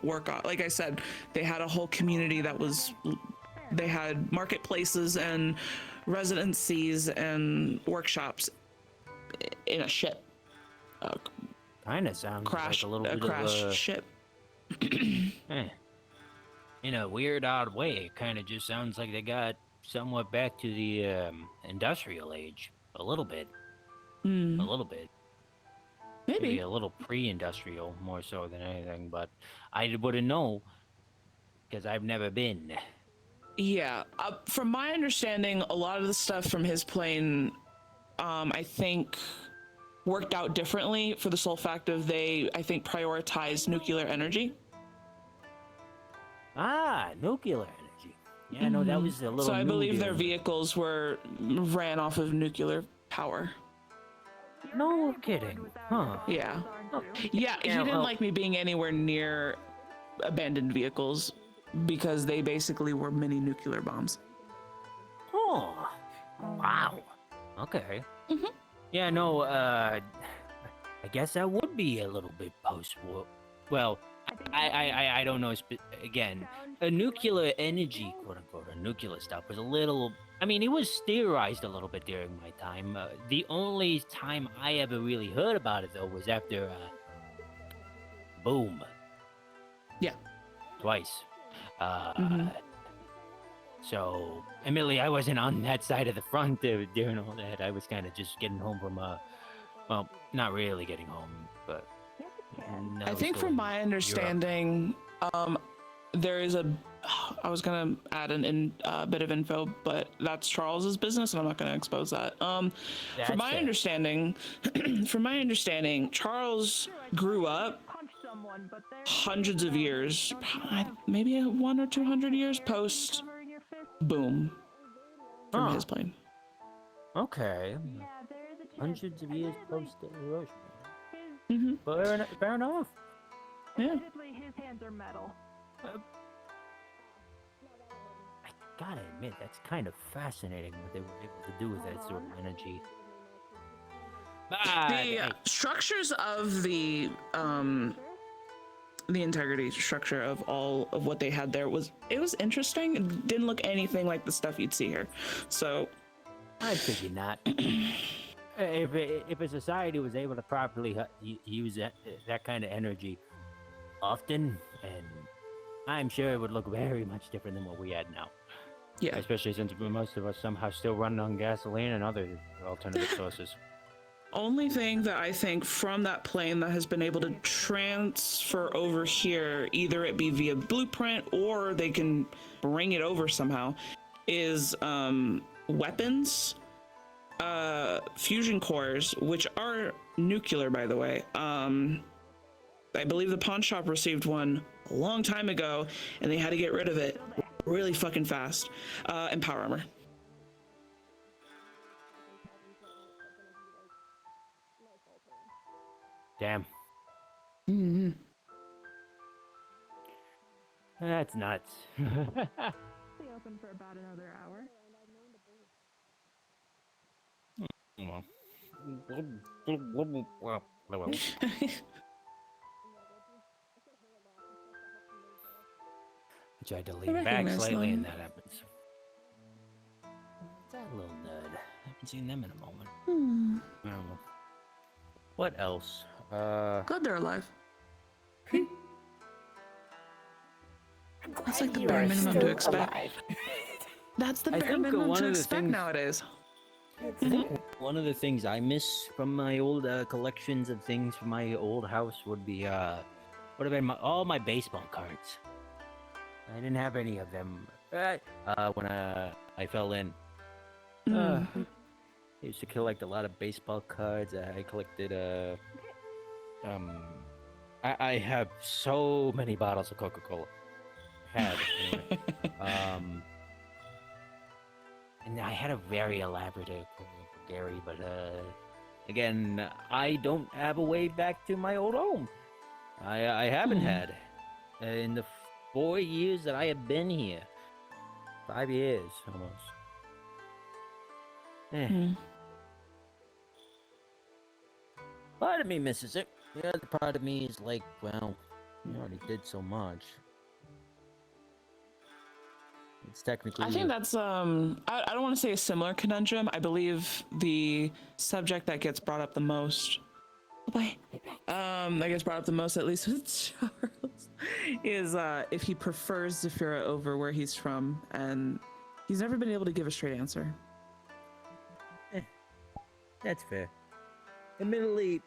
work off. Like I said, they had a whole community that was. They had marketplaces and residencies and workshops in a ship. Kind of sounds Crashed, like a little a bit crashed of a ship. In a weird, odd way. It kind of just sounds like they got somewhat back to the industrial age. A little bit. A little bit. Maybe a little pre-industrial, more so than anything. But I wouldn't know because I've never been. Yeah, from my understanding, a lot of the stuff from his plane, I think, worked out differently for the sole fact of they, I think, prioritized nuclear energy. Ah, nuclear energy. Yeah, no, that was a little. So I new believe their deal. vehicles ran off of nuclear power. No kidding. Huh. Yeah. Oh, Yeah, he didn't like me being anywhere near abandoned vehicles because they basically were mini nuclear bombs. Oh. Wow. Okay. Yeah, no, I guess that would be a little bit post-war. Well, I don't know. Again, a nuclear energy, quote unquote, a nuclear stuff was a little. I mean, it was theorized a little bit during my time. The only time I ever really heard about it, though, was after Boom. Yeah. Twice. So, admittedly, I wasn't on that side of the front during all that. I was kind of just getting home from, well, not really getting home, but. I think from my understanding, there is I was gonna add a bit of info, but that's Charles's business, and I'm not gonna expose that. From my understanding, Charles grew up hundreds of years, maybe 100 or 200 years post Boom from his plane. Okay. Hundreds of years post Hiroshima. Fair enough. Yeah. His hands are metal. I gotta admit, that's kind of fascinating what they were able to do with that sort of energy. The structures of the integrity structure of all of what they had there was interesting. It didn't look anything like the stuff you'd see here. So I'd figure not. If a society was able to properly use that kind of energy often, and I'm sure it would look very much different than what we had now. Yeah. Especially since most of us somehow still run on gasoline and other alternative sources. Only thing that I think from that plane that has been able to transfer over here, either it be via blueprint or they can bring it over somehow, is weapons, fusion cores, which are nuclear, by the way. I believe the pawn shop received one a long time ago, and they had to get rid of it really fucking fast. And power armor. Damn. That's nuts. Stay open for about another hour. I tried to lean back slightly and that happens. What's that little nerd? I haven't seen them in a moment. I don't know. What else? Glad they're alive. That's like the You bare are minimum still to expect. alive. That's the I bare think minimum one to of the expect things- nowadays. One of the things I miss from my old collections of things from my old house would have been all my baseball cards. I didn't have any of them when I fell in. I used to collect a lot of baseball cards. I collected I have so many bottles of Coca-Cola. Had anyway. And I had a very elaborate for Gary, but again, I don't have a way back to my old home. I haven't had in the 4 years that I have been here. 5 years almost. Part of me misses it. The other part of me is like, well, you already did so much. It's technically. I think that's I don't want to say a similar conundrum. I believe the subject that gets brought up the most. That gets brought up the most, at least with Charles, is if he prefers Zafira over where he's from, and he's never been able to give a straight answer. That's fair. Admittedly,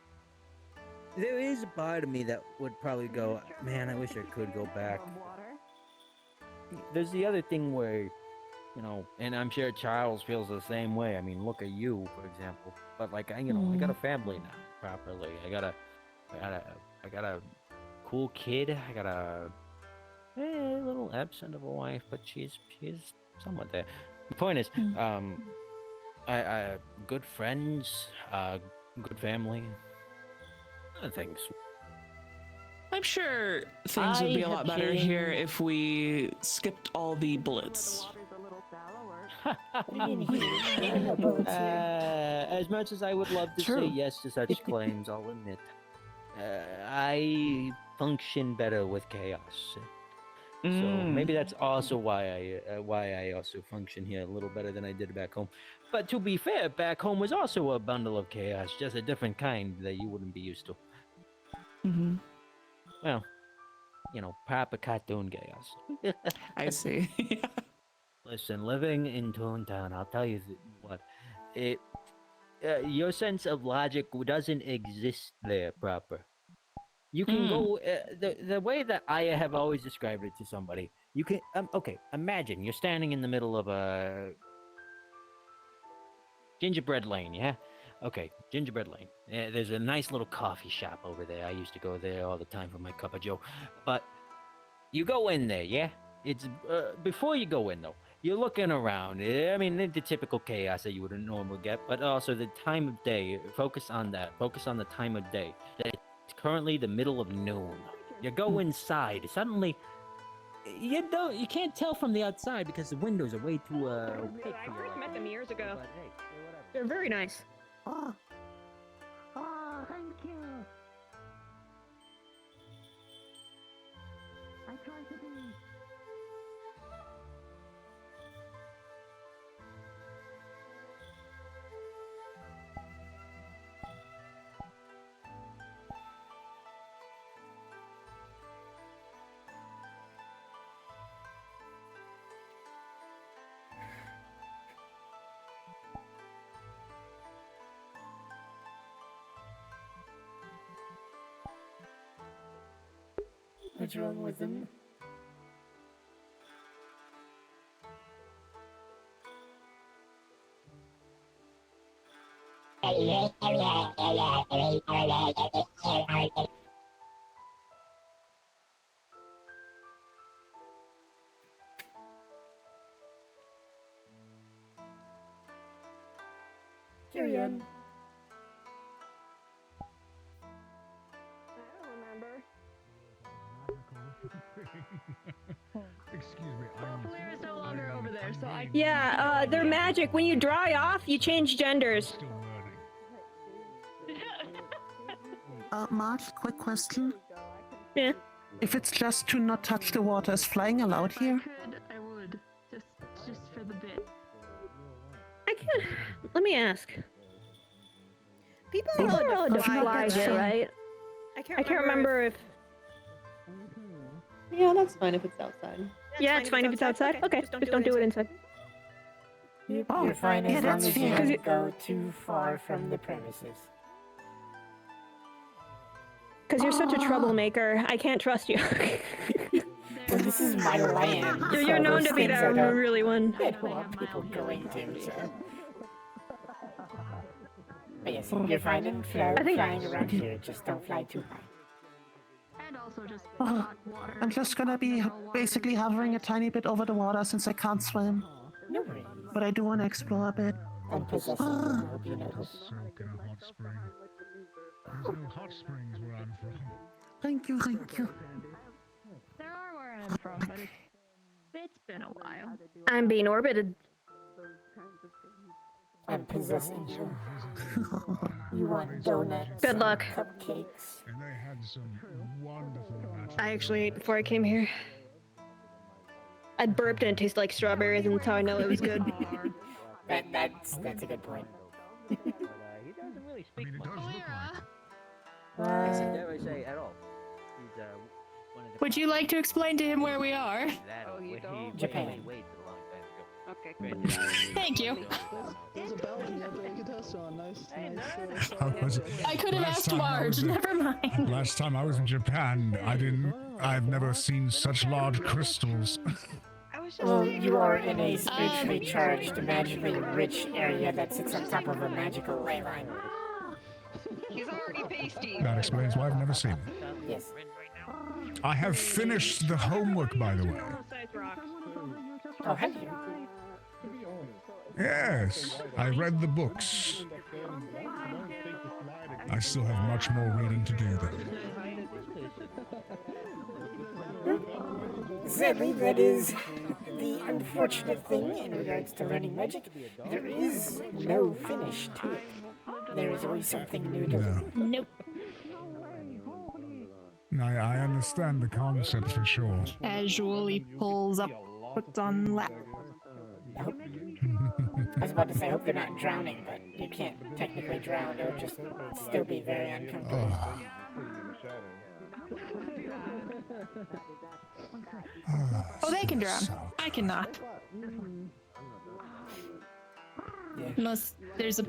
there is a part of me that would probably go, man, I wish I could go back. There's the other thing where, you know, and I'm sure Charles feels the same way. I mean, look at you, for example. But like, I got a family now, properly. I got a cool kid. I got a little absent of a wife, but she's somewhat there. The point is, I good friends, good family, other things. I'm sure things would be a lot better here if we skipped all the bullets. As much as I would love to say yes to such claims, I'll admit, I function better with chaos. So maybe that's also why I also function here a little better than I did back home. But to be fair, back home was also a bundle of chaos, just a different kind that you wouldn't be used to. Well, you know, proper cartoon chaos. I see. Listen, living in Toontown, I'll tell you what, your sense of logic doesn't exist there proper. You can go, the way that I have always described it to somebody, you can, okay, imagine you're standing in the middle of a gingerbread lane, yeah? Okay, gingerbread lane. There's a nice little coffee shop over there. I used to go there all the time for my cup of joe. But you go in there, yeah? It's before you go in though, you're looking around. I mean, the typical chaos that you wouldn't normally get, but also the time of day. Focus on that. Focus on the time of day. It's currently the middle of noon. You go inside. Suddenly, you can't tell from the outside because the windows are way too opaque. I first met them years ago. But hey, They're very nice. Oh, thank you. I try to be. What's wrong with them? Carry on. Excuse me. Blair is no longer over there, so I. Yeah, they're magic. When you dry off, you change genders. Mark, quick question. Yeah. If it's just to not touch the water, is flying allowed here? I would. Just for the bit. I can't. Let me ask. People People are are allowed to fly fly that here, thing. right? I I can't remember if. Yeah, that's fine if it's outside. Yeah, it's fine if it's outside. Okay, just don't do it inside. You're fine as yeah, long that's as you fair. don't go too far from the premises. Because you're such a troublemaker. I can't trust you. Well, this is my land. You're so known those to be things the I don't really one. want people going to. So. But yes, you're fine and flying around here. Just don't fly too high. And also just Oh, hot water. I'm just gonna be basically hovering a tiny bit over the water since I can't swim. No worries. But I do want to explore a bit. Unpossessive, I hope you notice. Soak in a hot spring. There's no hot springs where I'm from. Thank you, thank you. There are where I'm from, but it's been a while. I'm being orbited. I'm possessing you. You want donuts? Good luck. Cupcakes. And they had some wonderful natural. I actually ate before I came here. I burped and it tasted like strawberries, and that's how I know it was good. That's a good point. He doesn't really speak much. Dare I say at all. He's one of the. Would you like to explain to him where we are? Japan. He waited a long time ago. Okay. Thank you. There's a Belgian over there, so nice. I could have asked Marge. Never mind. Last time I was in Japan, I've never seen such large crystals. Well, you are in a spiritually charged, magically rich area that sits on top of a magical ley line. He's already pasty. That explains why I've never seen it. Yes. I have finished the homework, by the way. Oh, have you? Yes, I read the books. I still have much more reading to do, though. Sadly, that is the unfortunate thing in regards to learning magic. There is no finish to it. There is always something new to learn. Nope. I understand the concept for sure. Casually pulls up, puts on lap. I was about to say, I hope they're not drowning, but you can't technically drown. It would just still be very uncomfortable. Oh, they can drown. I cannot. Yeah. Unless there's a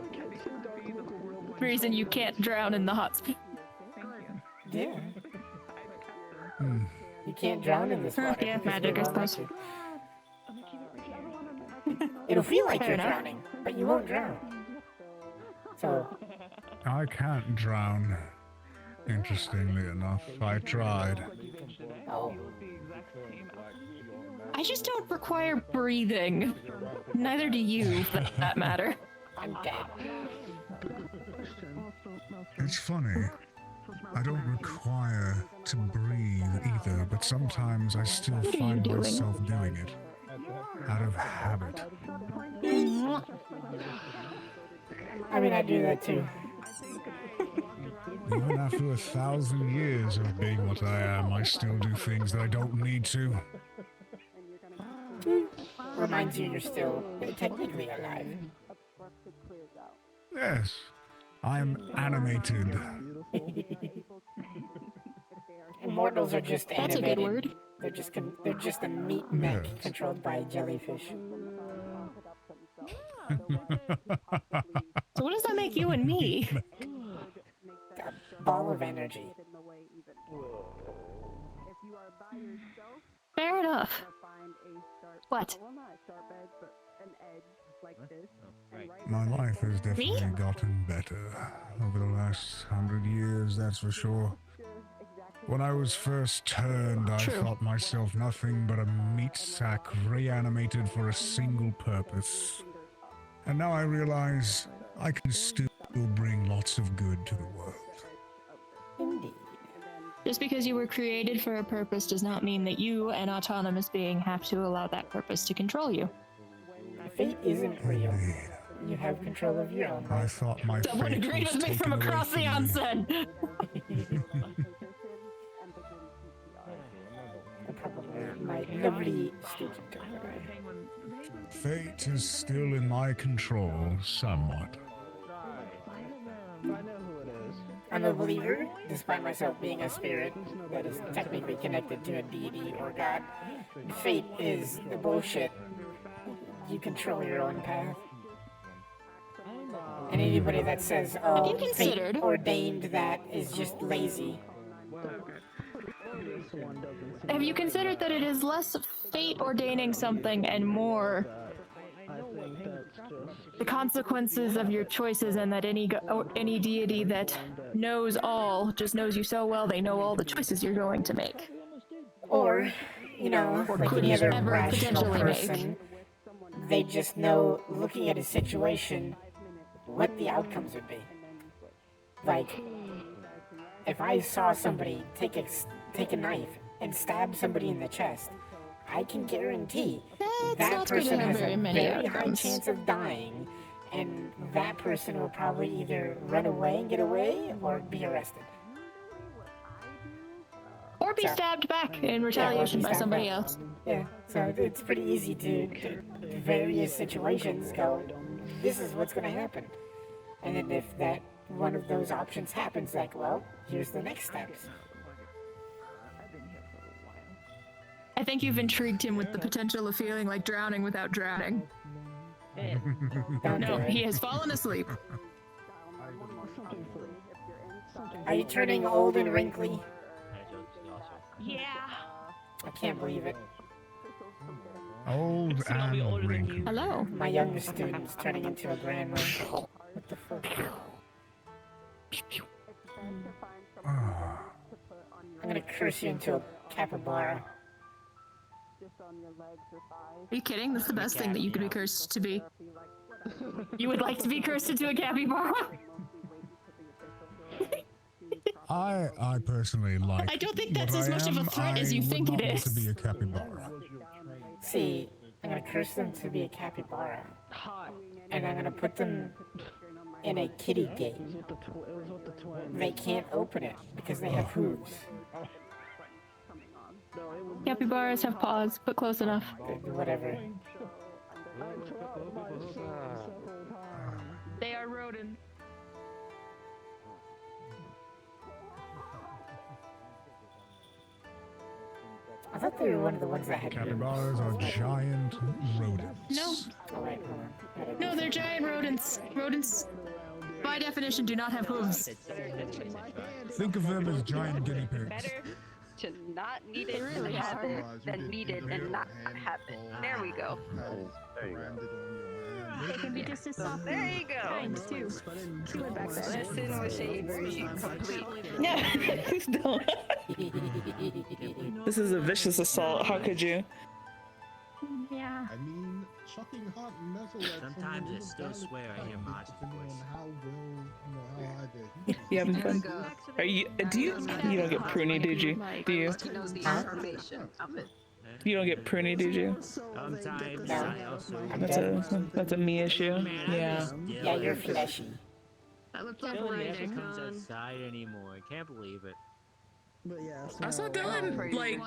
reason you can't drown in the hot spring. Yeah. You can't drown in this water. Yeah, magic, I suppose. It'll feel like Fair you're enough. drowning, but you won't drown. So, I can't drown. Interestingly enough, I tried. oh, I just don't require breathing. Neither do you, for that matter. I'm dead. It's funny. I don't require to breathe either, but sometimes I still What are you find doing? myself doing it. Out of habit. I mean, I do that too. Even after 1,000 years of being what I am, I still do things that I don't need to. Reminds you you're still technically alive. Yes, I am animated. Immortals are just That's a animated. good word. They're just a meat mech controlled by jellyfish. So what does that make you and me? A ball of energy. Fair enough. What? My life has definitely gotten better over the last 100 years, that's for sure. When I was first turned, I True. thought myself nothing but a meat sack reanimated for a single purpose. And now I realize I can still bring lots of good to the world. Indeed. Just because you were created for a purpose does not mean that you, an autonomous being, have to allow that purpose to control you. Fate isn't real. You have control of your own I life. thought my Someone fate agreed was with me taken from away across the from me. onsen. Probably my lovely student over there. Fate is still in my control, somewhat. I'm a believer, despite myself being a spirit that is technically connected to a deity or god. Fate is the bullshit. You control your own path. And anybody that says, oh, Have you considered- fate ordained that is just lazy. Have you considered that it is less fate ordaining something and more the consequences of your choices, and that any deity that knows all just knows you so well they know all the choices you're going to make? Or, you know, like could any other ever rational potentially make. person, they just know, looking at a situation, what the outcomes would be. Like, if I saw somebody take a knife and stab somebody in the chest, I can guarantee That's that not going to person have has very a many very high outcomes. chance of dying, and that person will probably either run away and get away or be arrested. Or be stabbed back in retaliation by somebody else. Yeah, so it's pretty easy to various situations go, this is what's going to happen. And then if that one of those options happens, like, well, here's the next steps. I think you've intrigued him with the potential of feeling like drowning without drowning. No, he has fallen asleep. Are you turning old and wrinkly? Yeah. I can't believe it. Old and wrinkled. Hello. My youngest student's turning into a grandma. What the fuck? Ah. I'm gonna curse you into a capybara. Are you kidding? That's the best thing that you could be cursed to be. You would like to be cursed into a capybara? I personally like. I don't think that's what as I much of a am. threat as you I think would it not want is. to be a capybara. See, I'm gonna curse them to be a capybara. And I'm gonna put them in a kitty gate. They can't open it because they have hooves. Capybaras have paws, but close enough. Whatever. They are rodents. I thought they were one of the ones that had Capybaras are giant rodents. No. No, they're giant rodents. Rodents, by definition, do not have hooves. Think of them as giant guinea pigs. Better to not need it and have it than need it and not have it. There we go. There you go. They can be just as soft. There you go. Kinds too. Listen with shades complete. Yeah, don't. This is a vicious assault. How could you? Yeah. I mean, chucking hot metal at Sometimes I still swear I hear Marty's voice. How well, how high the You having fun? Are you? Do you? You don't get pruny, did you? Do you? He knows the information of it. You don't get pruny, did you? Sometimes I also. That's a me issue. Yeah. Yeah, you're fleshy. Still never comes outside anymore. I can't believe it. But yeah, I saw Dylan like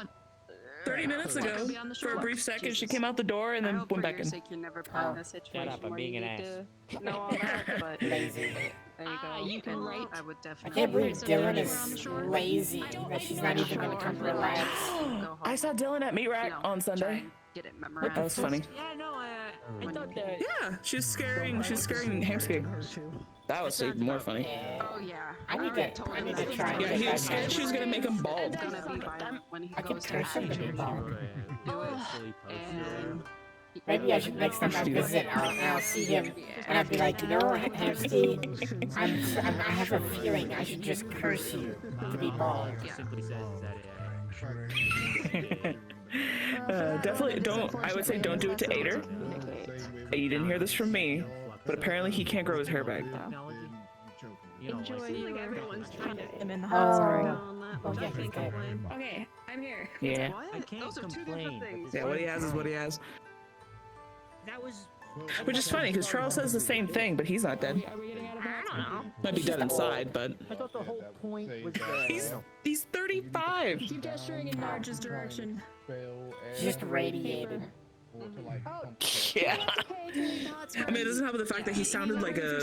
30 minutes ago. For a brief second, she came out the door and then went back in. You're never put in a situation Shut up, I'm where you being an need ass. to know all that, but Lazy. there you go. You can write. I would I definitely. can't believe Dylan is lazy, that she's not even gonna come relax. I saw Dylan at Meat Rack on Sunday. Get it memorized. That was funny. Yeah, no, I thought that. Yeah, she's scaring Hamsky. That was even more funny. Oh yeah. I need to try. Yeah, he was scared she was gonna make him bald. It's gonna be violent when he I can goes to curse him to be action. bald. Do it. And Maybe I should, next time I visit, I'll see him, and I'll be like, you know, Hamsky, I have a feeling I should just curse you to be bald. Simply says Definitely don't. I would say don't do it to Ader. You didn't hear this from me, but apparently he can't grow his hair back. Enjoy like everyone's trying to. I'm in the house. Okay, I'm here. Yeah. I can't complain. Yeah, what he has is what he has. That was. Which is funny because Charles says the same thing, but he's not dead. Are we getting out of the house? I don't know. Might be dead inside, but I thought the whole point was he's 35. Keep gesturing in Marge's direction. Just radiated. Yeah. I mean, it doesn't help with the fact that he sounded like a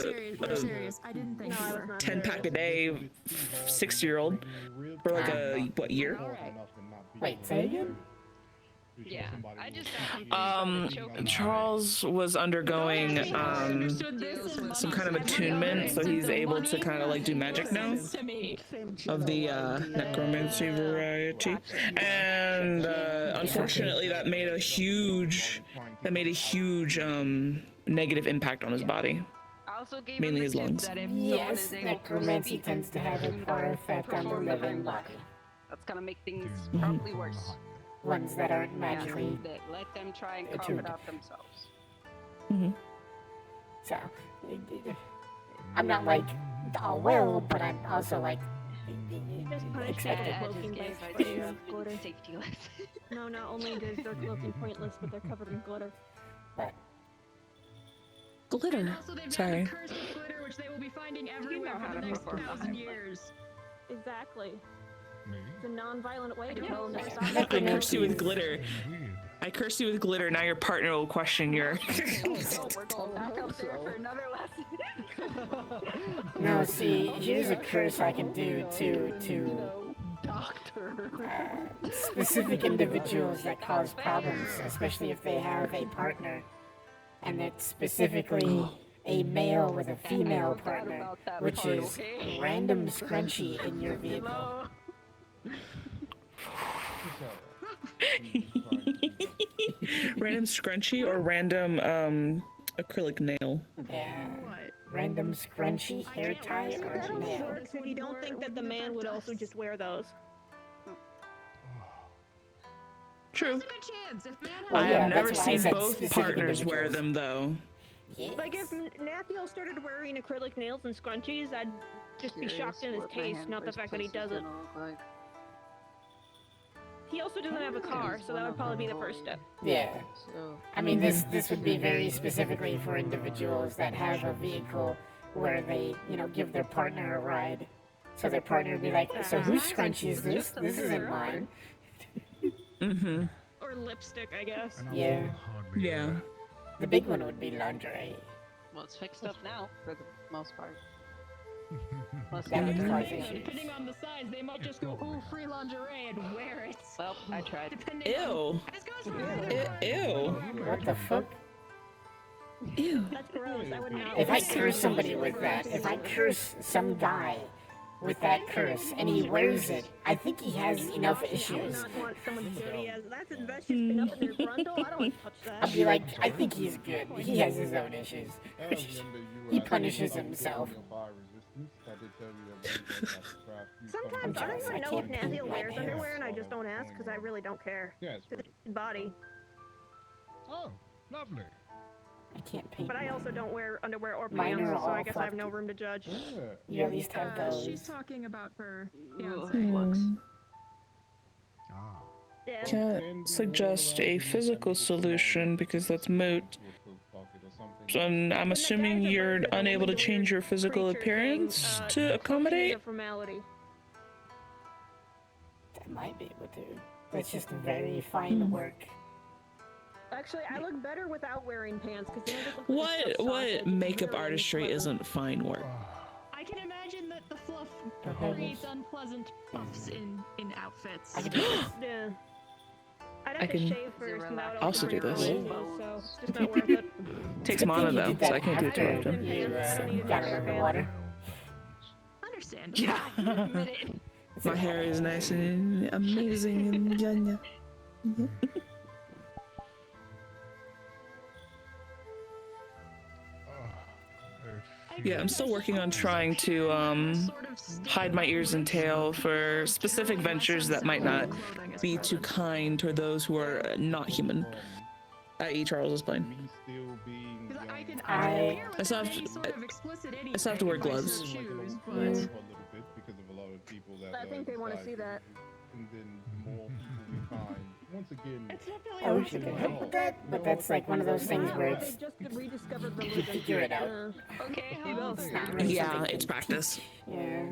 Serious. I didn't think you were. 10-pack a day, 60-year-old for like a what year? Wait, say again? Yeah, I just got something Charles was undergoing some kind of attunement, so he's able to kind of like do magic now of the necromancy variety, and unfortunately that made a huge negative impact on his body, mainly his lungs. Yes, necromancy tends to have a poor effect on the living body. That's gonna make things probably worse. Ones that aren't magically Let them try and carve it out themselves. So, I'm not like all well, but I'm also like expected. Safety lesson. No, not only is their cloaking pointless, but they're covered in glitter. But Glitter. Sorry. Curse with glitter, which they will be finding everywhere for the next 1,000 years. Exactly. It's a non-violent way to tell them to I stop. curse you with glitter. I curse you with glitter. Now your partner will question your. No, see, here's a curse I can do to specific individuals that cause problems, especially if they have a partner, and it's specifically a male with a female partner, which is random scrunchie in your vehicle. Random scrunchie or random acrylic nail? Yeah. Random scrunchie hair tie or nail. Works if you don't think that the man would also just wear those. True. Well, I yeah, have never that's why I seen said both specific partners wear individuals. them though. Yes. Like if Nathiel started wearing acrylic nails and scrunchies, I'd just be shocked in his taste, not the fact that he doesn't. He also doesn't have a car, so that would probably be the first step. Yeah. I mean, this would be very specifically for individuals that have a vehicle where they, you know, give their partner a ride. So their partner would be like, so whose scrunchie is this? This isn't mine. Mm-hmm. Or lipstick, I guess. Yeah. Yeah. The big one would be lingerie. Well, it's fixed up now for the most part. That would cause issues. Depending on the size, they might just go, ooh, free lingerie and wear it. Well, I tried. Ew. Ew. What the fuck? Ew. That's gross. I would not. If I curse somebody with that, if I curse some guy with that curse and he wears it, I think he has enough issues. I don't want someone's dirty as that's just been up in their grundle. I don't want to touch that. I'd be like, I think he's good. He has his own issues. He punishes himself. Sometimes I don't even know if Nathiel wears underwear, and I just don't ask because I really don't care. It's his body. Oh, lovely. I can't paint. But I also don't wear underwear or Mine pants, are so I all guess I have no room to judge. You at least have those. She's talking about her Yeah. Can't suggest a physical solution because that's moot. So I'm assuming you're unable to change your physical appearance to accommodate? That might be able to. That's just very fine work. Actually, I look better without wearing pants because then I just look like What makeup artistry isn't fine work? I can imagine that the fluff creates unpleasant puffs in outfits. Yeah. I'd I have to can shave first, and that would also do this. So it's not worth it. Takes mana though, so I can't do it too often. You got it underwater. Understand. Yeah. My hair is nice and amazing and yeah. Yeah, I'm still working on trying to hide my ears and tail for specific ventures that might not be too kind toward those who are not human. I.e. Charles is playing. I still have to wear gloves. I think they want to see that. I wish you could help with that, but that's like one of those things where it's Just rediscovered you can figure it out. Okay, It's not really Yeah, something it's to practice. Yeah.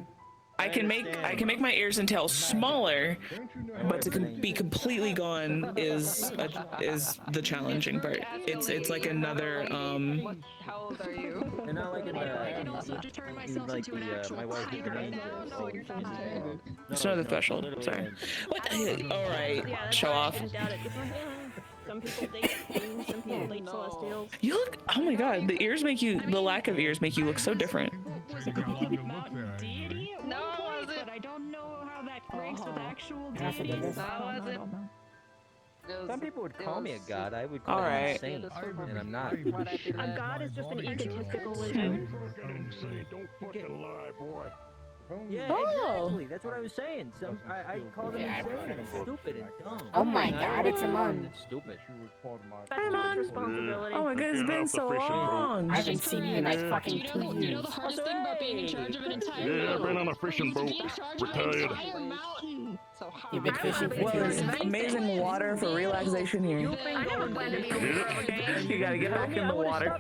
I can make my ears and tails smaller, but to be completely gone is the challenging part. It's like another How old are you? And not like in I can also just turn myself into an actual my wife tiger right now. No, you're fine. it's another threshold. Sorry. What? All right. Show off. Some people date queens, some people date celestials. You look. Oh my God. The ears make you. The lack of ears make you look so different. Deity at one point, but I don't know how that ranks with actual Can I say deities. this? Some people would call me a god. I would call All them right. a saint, and I'm not. A god is just an egotistical illusion. Don't fucking lie, boy. Yeah, Oh. exactly. That's what I was saying. I call them insane and stupid and dumb. Oh my God, it's Amon. It's stupid. That's too much responsibility. Oh my God, it's been so long. I haven't seen you in like fucking 2 You know years. the hardest thing about being in charge of an entire Yeah, I've mountain? been on a fishing Is to boat. be in charge of an Retired. entire mountain. So You've been fishing for Well, 2 there's years. amazing water for relaxation here. I never planned to be okay? You gotta get back in the water.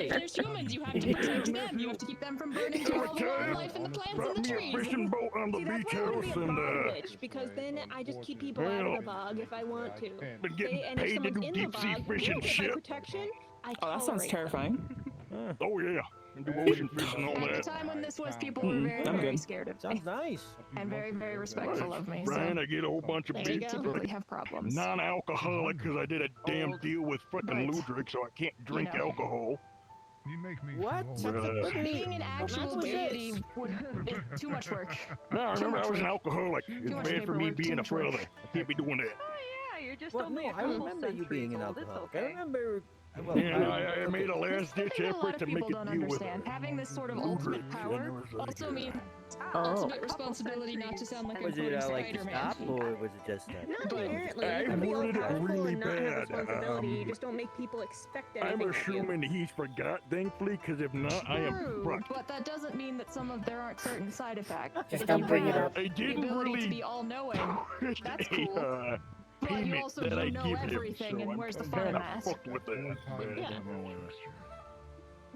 There's humans, you have to protect them. You have to keep them from burning through all the wildlife and the plants and the trees. Fishing boat on the beach house and because then I just keep people out of the bog if I want to. been getting And if paid to someone's do in the deep sea bog, fishing get my shit. protection, I Oh, that sounds tolerate them. terrifying. Oh yeah, and do ocean fishing and all At the that. time when this was, people were very, I'm very good. scared of me. Sounds nice. And very, very respectful of me. Brian, So I get a whole bunch of they big typically have problems. non-alcoholic because I did a damn deal with frickin' But, Ludwig, so I can't drink know. alcohol. You make me What? Being an actual deity is too much work. No, I remember I was an alcoholic. Too It's much bad for me paperwork, too being a much work. brother. I can't be doing that. Oh yeah, you're just Well, only no, a I couple remember you being an centuries old, it's alcoholic. I okay. remember. Well, Yeah, I made a That's the last-ditch thing that a lot effort of to make people a don't deal with understand. Having this sort of Ludwig, ultimate and power it was like, also means Oh. ultimate responsibility not to sound like I'm was it quoting like to Spider-Man. stop, or was it just that? Not But inherently. I You can be all worded it powerful really and not have bad. responsibility. You just don't make people expect anything. I'm of you. assuming he's forgot, thankfully, because if not, I am True, fucked. but that doesn't mean that there aren't certain side effects. Just If don't you bring it have up. I The didn't ability to really be all-knowing, push that's a cool. But you payment also that I don't know give him, everything, so and I'm where's the fun in kinda that? fucked with that. but- Yeah.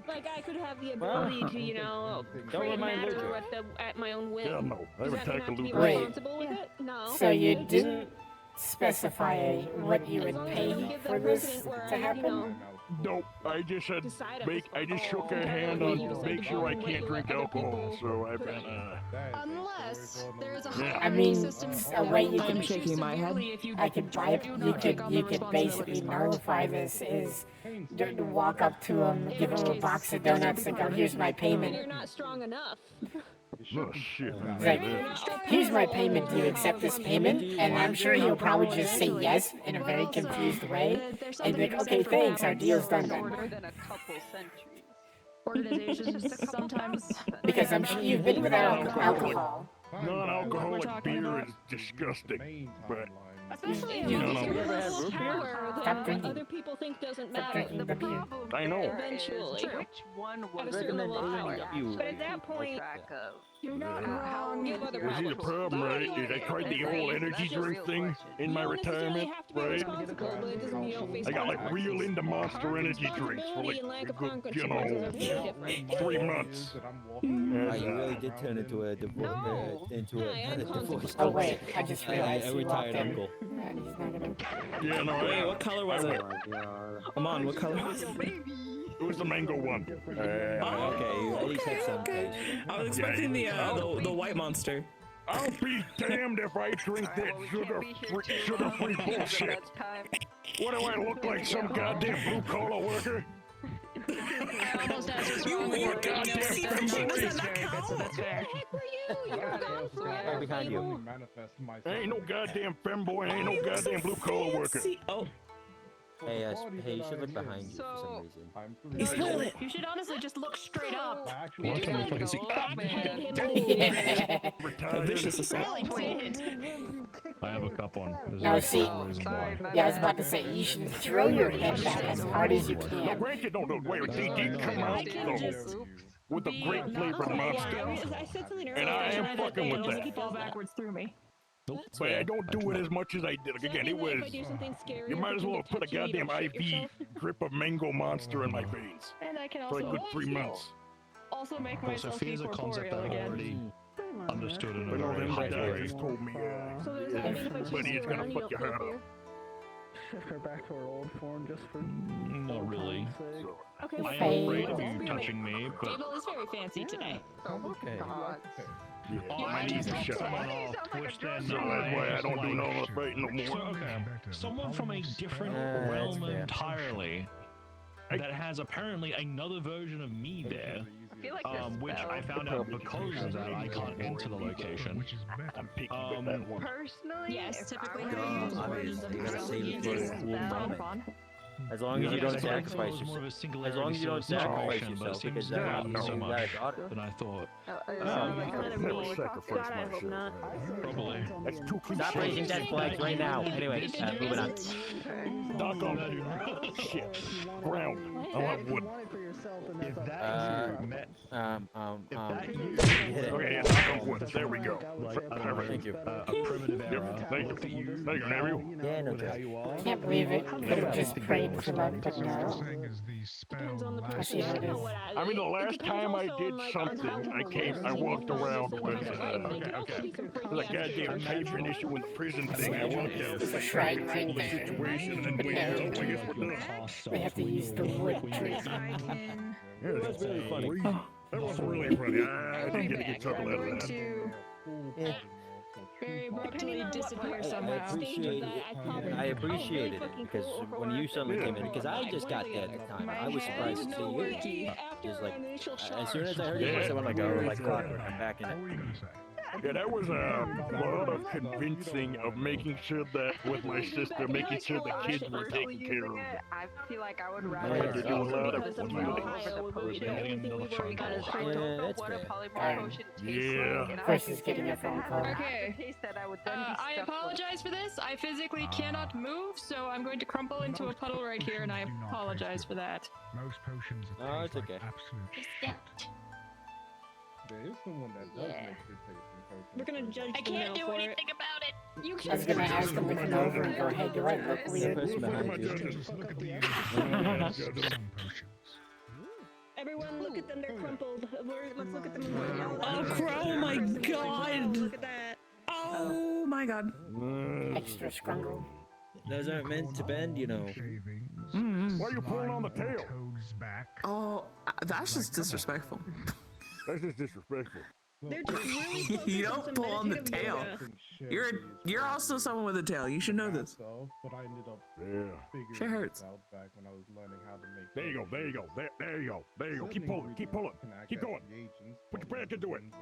Like I could have the Well, ability to, don't create remind matter Luigi. at my own whim. Yeah, no, I Does haven't that mean I have tackled to be Ludwig. Wait. responsible with it? No. So you Just- didn't specify what you as would long as I pay don't give for that this precedent where to I, happen? Nope, I just said decide I just shook her Oh, hand okay. on You decide make to sure I go can't with drink other alcohol, people so I've put been in. Unless there is a Yeah. I mean, system a way you I'm can shaking my head. I could you could basically nullify this is to walk up to him, give him a box of donuts and go, here's my You're payment. not strong enough. Oh shit. It's like, here's my payment, do you accept this payment? And I'm sure he'll probably just say yes in a very confused way. And be like, okay, thanks, our deal's done More then. than a couple centuries. organizations sometimes. Because I'm sure you've been without alcohol. Non-alcoholic beer is disgusting, but Especially You among know. people You ever with had root beer? power Stop that drinking. Other people think doesn't Stop matter. drinking the beer. I know. Eventually. Which one was At a certain level of power. you- But at that point, track of? you're not How wrong. you have other You see the problems. problem, right? Is I tried the old energy drink thing in my You don't necessarily retirement, have to be right? responsible, but it doesn't mean you don't face I got like consequences. real into Monster Energy drinks for like Responsibility and lack a of good, consequences are very different. 3 months. Wow, And, you really did turn into a divorce. No. Into a Hi, I'm divorce. consequences. Oh wait, I just realized a he walked retired in. uncle. And he's not gonna... yeah, no, Wait, what color was it? Come on, what color was it? it was the mango one. Oh, You at least have some taste. I was expecting the white monster. I'll be damned if I drink that sugar-free bullshit. What do I look like, some goddamn blue-collar worker? I almost asked what's wrong with You your goddamn That's femboy. very good, so that's fair. Right behind you. Ain't no goddamn femboy, ain't no goddamn blue-collar worker. Oh, Hey, you should look behind you for some reason. he spilled it. You should honestly just look straight up. Watch him fucking see. A Retired. vicious assault. Really wait. I have a cup on. There's Now no see, reason why. yeah, I was about to say, you should throw your head back as hard as you No, can. granted, don't wait. They come out though with a great flavor monster. I said something earlier. And I am fucking with It'll that. fall backwards through me. But I don't do it as much as I did. Like, again, it was. You might as well have put a goddamn IV drip of mango monster in my veins And I can for also a good 3 months. also make Well, myself Sophia's a concept that corporeal I've again. already understood in a But no, very them high doctors degree. told me, So there's that mean if I choose buddy, to it's gonna run, fuck you your don't heart feel up. Shift her back to her old form just for Not really. fear? I Okay, am afraid of you touching me, but Gable is very fancy today. Okay. Yeah, my knees are shut. someone off, which then So that's why I don't do no more fighting no So, more. okay, someone from a different That's realm fair. entirely that has apparently another version of me there, I feel like this which I found out because of that I can't enter the location. I'm picky with that one. Personally, Yes, if typically I having were those I mean, versions of you gotta yourself save it is for a just cool frowned moment. upon. As long as you don't I thought sacrifice it was more of a yourself. singularity As long as you don't sacrifice situation, but it yourself, seems because to that be means so you got a much daughter. than I thought. Sacrifice myself. Probably. That's too Stop raising dead flags right now. Anyway, moving on. Doc on shit. Ground. I want wood. If that met, Okay, yeah, knock on wood. There we go. Perfect. Thank you. a primitive era, Thank you. Thank you, nephew. Yeah, no with how doubt. you are, Can't believe it. Could have just prayed for luck, but no. Saying is the spell Depends on the lasts person. see how it I know is. what I mean, the it last depends time I also did on, like, on how something, I came, well I the walked person around is. with, They can also be some freaky like ass goddamn kids. patron issue with the prison thing. I walked out, There's a I shrine control right the there. situation, and But then no, I guess we're done. they have to use the wood trick. Yeah, that's very funny. That was really funny. I didn't get a good chuckle out of that. To very abruptly disappear somehow. I appreciate it because when you suddenly came in, because I just got there at the time, I was surprised to see you. Just like as soon as I heard your voice, I went like, oh, like clockwork, I'm back in it. Yeah, that was a lot of convincing of making sure that with my sister, making sure the kids were taken care of. I feel like I would I rather had to do a lot of Because of dealing. Ohio, the only thing we worry about is I don't know that's what a fair. polymorph potion tastes Yeah. like, and Chris is getting a phone call. Okay. taste that I would then be I stuck with. apologize for this. I physically cannot move, so I'm going to crumple into a puddle right here, and I apologize for that. Most potions Oh, are it's okay. absolute. There is someone that does make good taste in potions. We're gonna judge I them can't now do for it. anything about it. You I was gonna ask them to come over and go, hey, do I look The weird? person Look at my behind you. judges. Look at the some potions. Everyone, look at them. They're crumpled. Let's look at them. And Oh my god! Look at that. Oh my god. Extra scrungle. Those aren't meant to bend, you know. Mm-hmm. Why are you pulling on the tail? Toad's back. Oh, that's just disrespectful. That's just disrespectful. They're just really focused You on don't some pull on the meditative tail. yoga. You're also someone with a tail. You should know this. But I ended up Yeah. figuring Shit hurts. this out back when I was learning how to make. There you go. There you go. There you go. There you go. Keep pulling. Keep pulling. Keep going. Put your back into it. Ones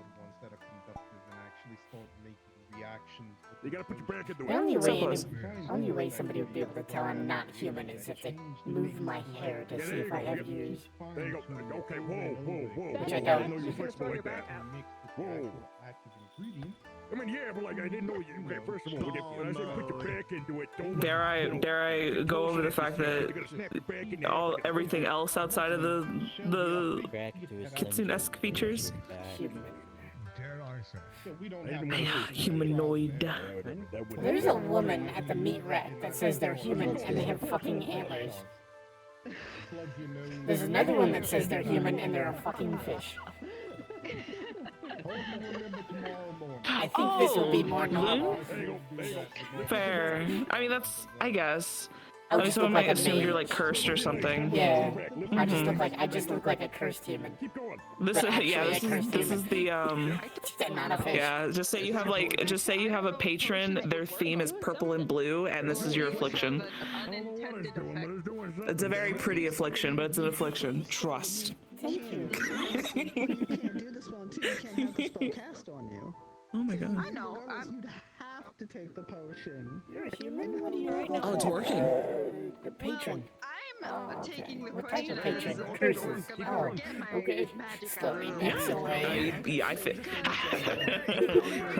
that are conductive and actually start making reactions. You gotta put your back into The it. only way somebody would be able to tell I'm not human is if they move my hair to see if I have ears. There you go. Okay. Whoa. Whoa. Whoa. Which I I don't. didn't know you were flexible like that. Whoa. Active ingredient. I mean, yeah, but like I didn't know you. Okay, first of all, when I say put your back into it, don't. Dare I go over the fact You that gotta snap your back in there. everything else outside of the Crack to his kitsune-esque features? Dare I say? We don't Humanoid. There's a woman at the meat rack that says they're human and they have fucking antlers. There's another one that says they're human and they're a fucking fish. I think this would be more normal. Fair. I mean, I guess. I'll I mean, just someone look like might a assume man. you're like cursed or something. Yeah, I just look like a cursed human. This But is actually a cursed this human. is the Not a fish. yeah. Just say you have a patron. Their theme is purple and blue, and this is your affliction. It's a very pretty affliction, but it's an affliction. Trust. Thank you. You can't do this one too. You can't have the spell cast on you. Oh my god. I know. You'd have to take the potion. You're a human? What are you right now? Oh, it's working. The patron. I'm taking the What type question of as patron? I'm Curses. gonna Oh, forget my okay. magic Slowly ability. backs away. I fit.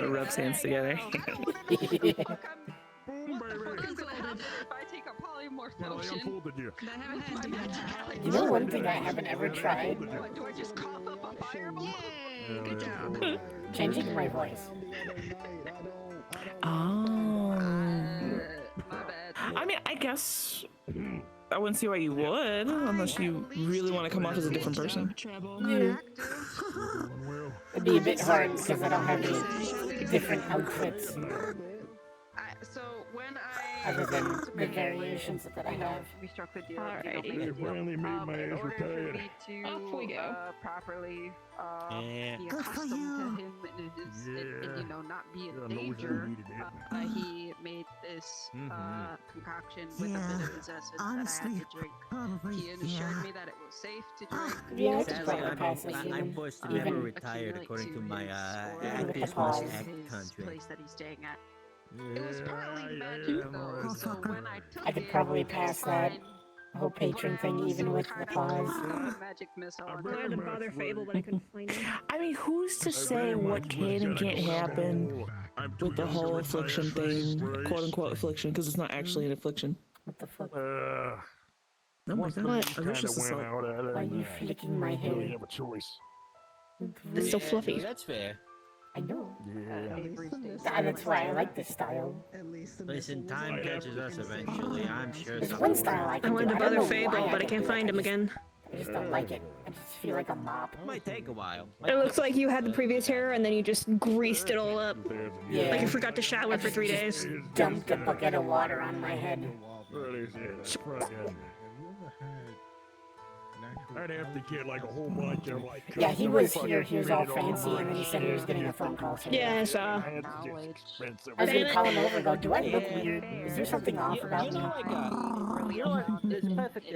Rub hands together. What the fuck is gonna happen if I take a polymorph Well, I potion? unfolded you. I haven't had to get You know one thing I haven't ever tried? What, do I just cough up a fireball? Good job. Changing my voice. Oh. My bad. I mean, I guess I wouldn't see why you would, unless you really want to come off as a different person. Yeah. It'd be a bit hard because I don't have any different outfits So when other than the variations that I have. we struck the deal, Alrighty. You finally made my in ass order for retired. me to Off we go. properly Yeah. be Good for accustomed to you. him and his and, Yeah. you know, not be Yeah, in I'm always danger, needed it. he made this concoction with a Yeah, bit of his essence honestly, that I had to drink. Probably. He assured Yeah. me that it was safe to drink. Yeah, I could Sadly, probably pass as I'm human. forced to Even never retire according to my actress must act his contract. place that he's staying at. Yeah, It was partly I magic am though, alright. so when I took I could it, probably it was pass that. fine. whole patron thing, even with the pause. Magic missile. I tried to bother Fable, but I couldn't find him. I mean, who's to say what can and can't happen with the whole affliction thing, quote unquote affliction, because it's not actually an affliction. What the fuck? Oh my god, I wish this was like... Why are you flicking my hair? You have a choice. It's so fluffy. Yeah, that's fair. I know. Yeah. That's why I like this style. Listen, time catches us eventually. I'm sure. There's one style I can wanted do. to I don't bother know Fable, why but I can can't do it. find him again. I just don't like it. I just feel like a mop. It might take a while. It looks like you had the previous hair and then you just greased it all up. Yeah. Like you forgot to shower for 3 days. Dumped a bucket of water on my head. I'd have to get like a whole bunch of like. Yeah, he was here. He was all fancy, and then he said he was getting a phone call. So Yeah, I saw. I was gonna call him over and go, do I look weird? Is there something off about me? You know what? It's a perfect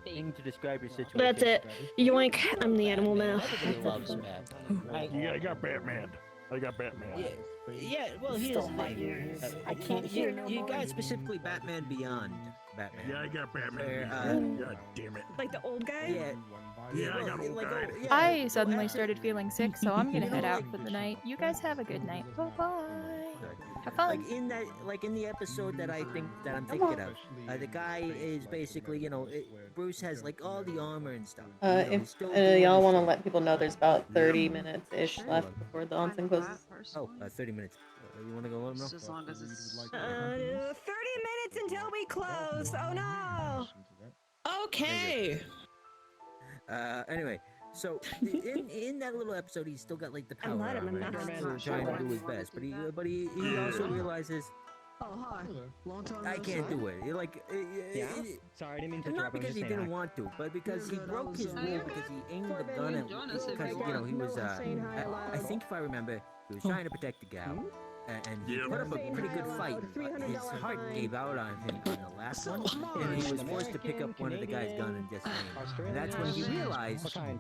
thing to describe your situation. That's it. Yoink, I'm the animal now. He loves Batman. Yeah, I got Batman. I got Batman. Yeah, well, here's Stole the my thing. ears. I can't hear no You more. got specifically Batman Beyond Batman. Yeah, I got Batman. Where, God damn it. Like the old guy? Yeah. Yeah, I got old guy. I suddenly started feeling sick, so I'm gonna head out for the night. You guys have a good night. Bye bye. Have fun. Like in the episode that I'm thinking of, the guy is basically, Bruce has like all the armor and stuff. If y'all want to let people know, there's about 30 minutes-ish left before the onsen closes. Oh, 30 minutes. You want to go on now? As long as it's 30 minutes until we close. Oh no. Okay. Anyway, so in that little episode, he's still got like the power. glad I'm a armor, master and he's man. still trying to do his best, but he also realizes I can't do it. Sorry, I didn't mean to Not interrupt. because he didn't want to, but because he broke his rule because he aimed the gun at because he was I think if I remember, he was trying to protect the gal. And he put up a pretty good fight. His heart gave out on him on the last one, and he was forced to pick up one of the guy's gun and just aim. And that's when he realized, I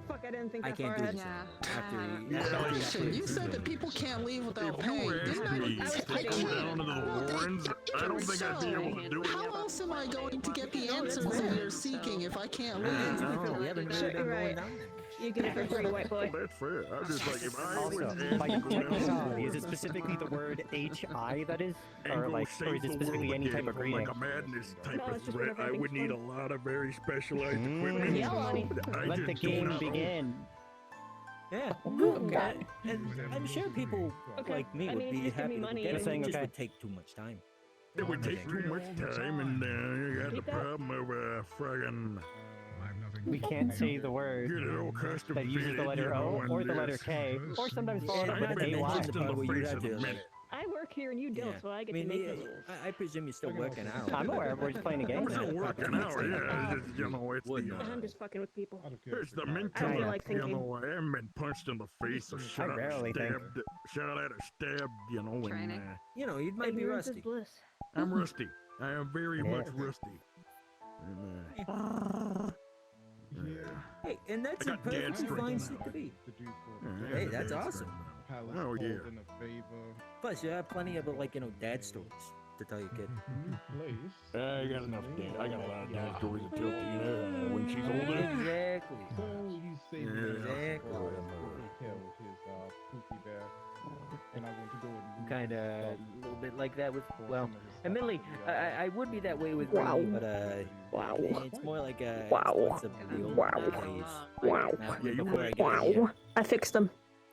can't do this after he You said that people can't leave without paying. I go down to the Warrens. I don't think I'd be able to do it. How else am I going to get the answers that you're seeking if I can't leave? No, we haven't really been going down there. You get it for free, white boy. That's fair. I'm just like, if I Also, was like, check this out. Is it specifically the word HI that is? Or is it specifically any type of greeting? Like a madness type of threat, I would need a lot of very specialized equipment. Let the game begin. Yeah. Okay. And I'm sure people like me would be happy to get it. It just would take too much time. It would take too much time, and you got the problem of friggin'. We can't say the word that uses the letter O or the letter K, or sometimes followed up with AY. I work here and you don't, so I get to make the rules. I presume you're still working out. I'm aware. We're just playing a game. We're still working out, yeah. It's just, it's the, I'm just fucking with people. it's the I feel mentality, like thinking. I haven't been punched in the face or shot at or stabbed, and, you might be Ignorance is rusty. bliss. I'm rusty. I am very much rusty. Hey, and that's I a got dad perfectly strength fine now. state to be. Yeah, Hey, I got that's dad awesome. strength now. Oh, yeah. Plus, you have plenty of dad stories to tell your kid. I got enough dad. I got a lot of dad stories to tell Tina when she's older. Exactly. I'm kind of a little bit like that with, admittedly, I would be that way with Brady, but it's more like a responsibility. I fixed them.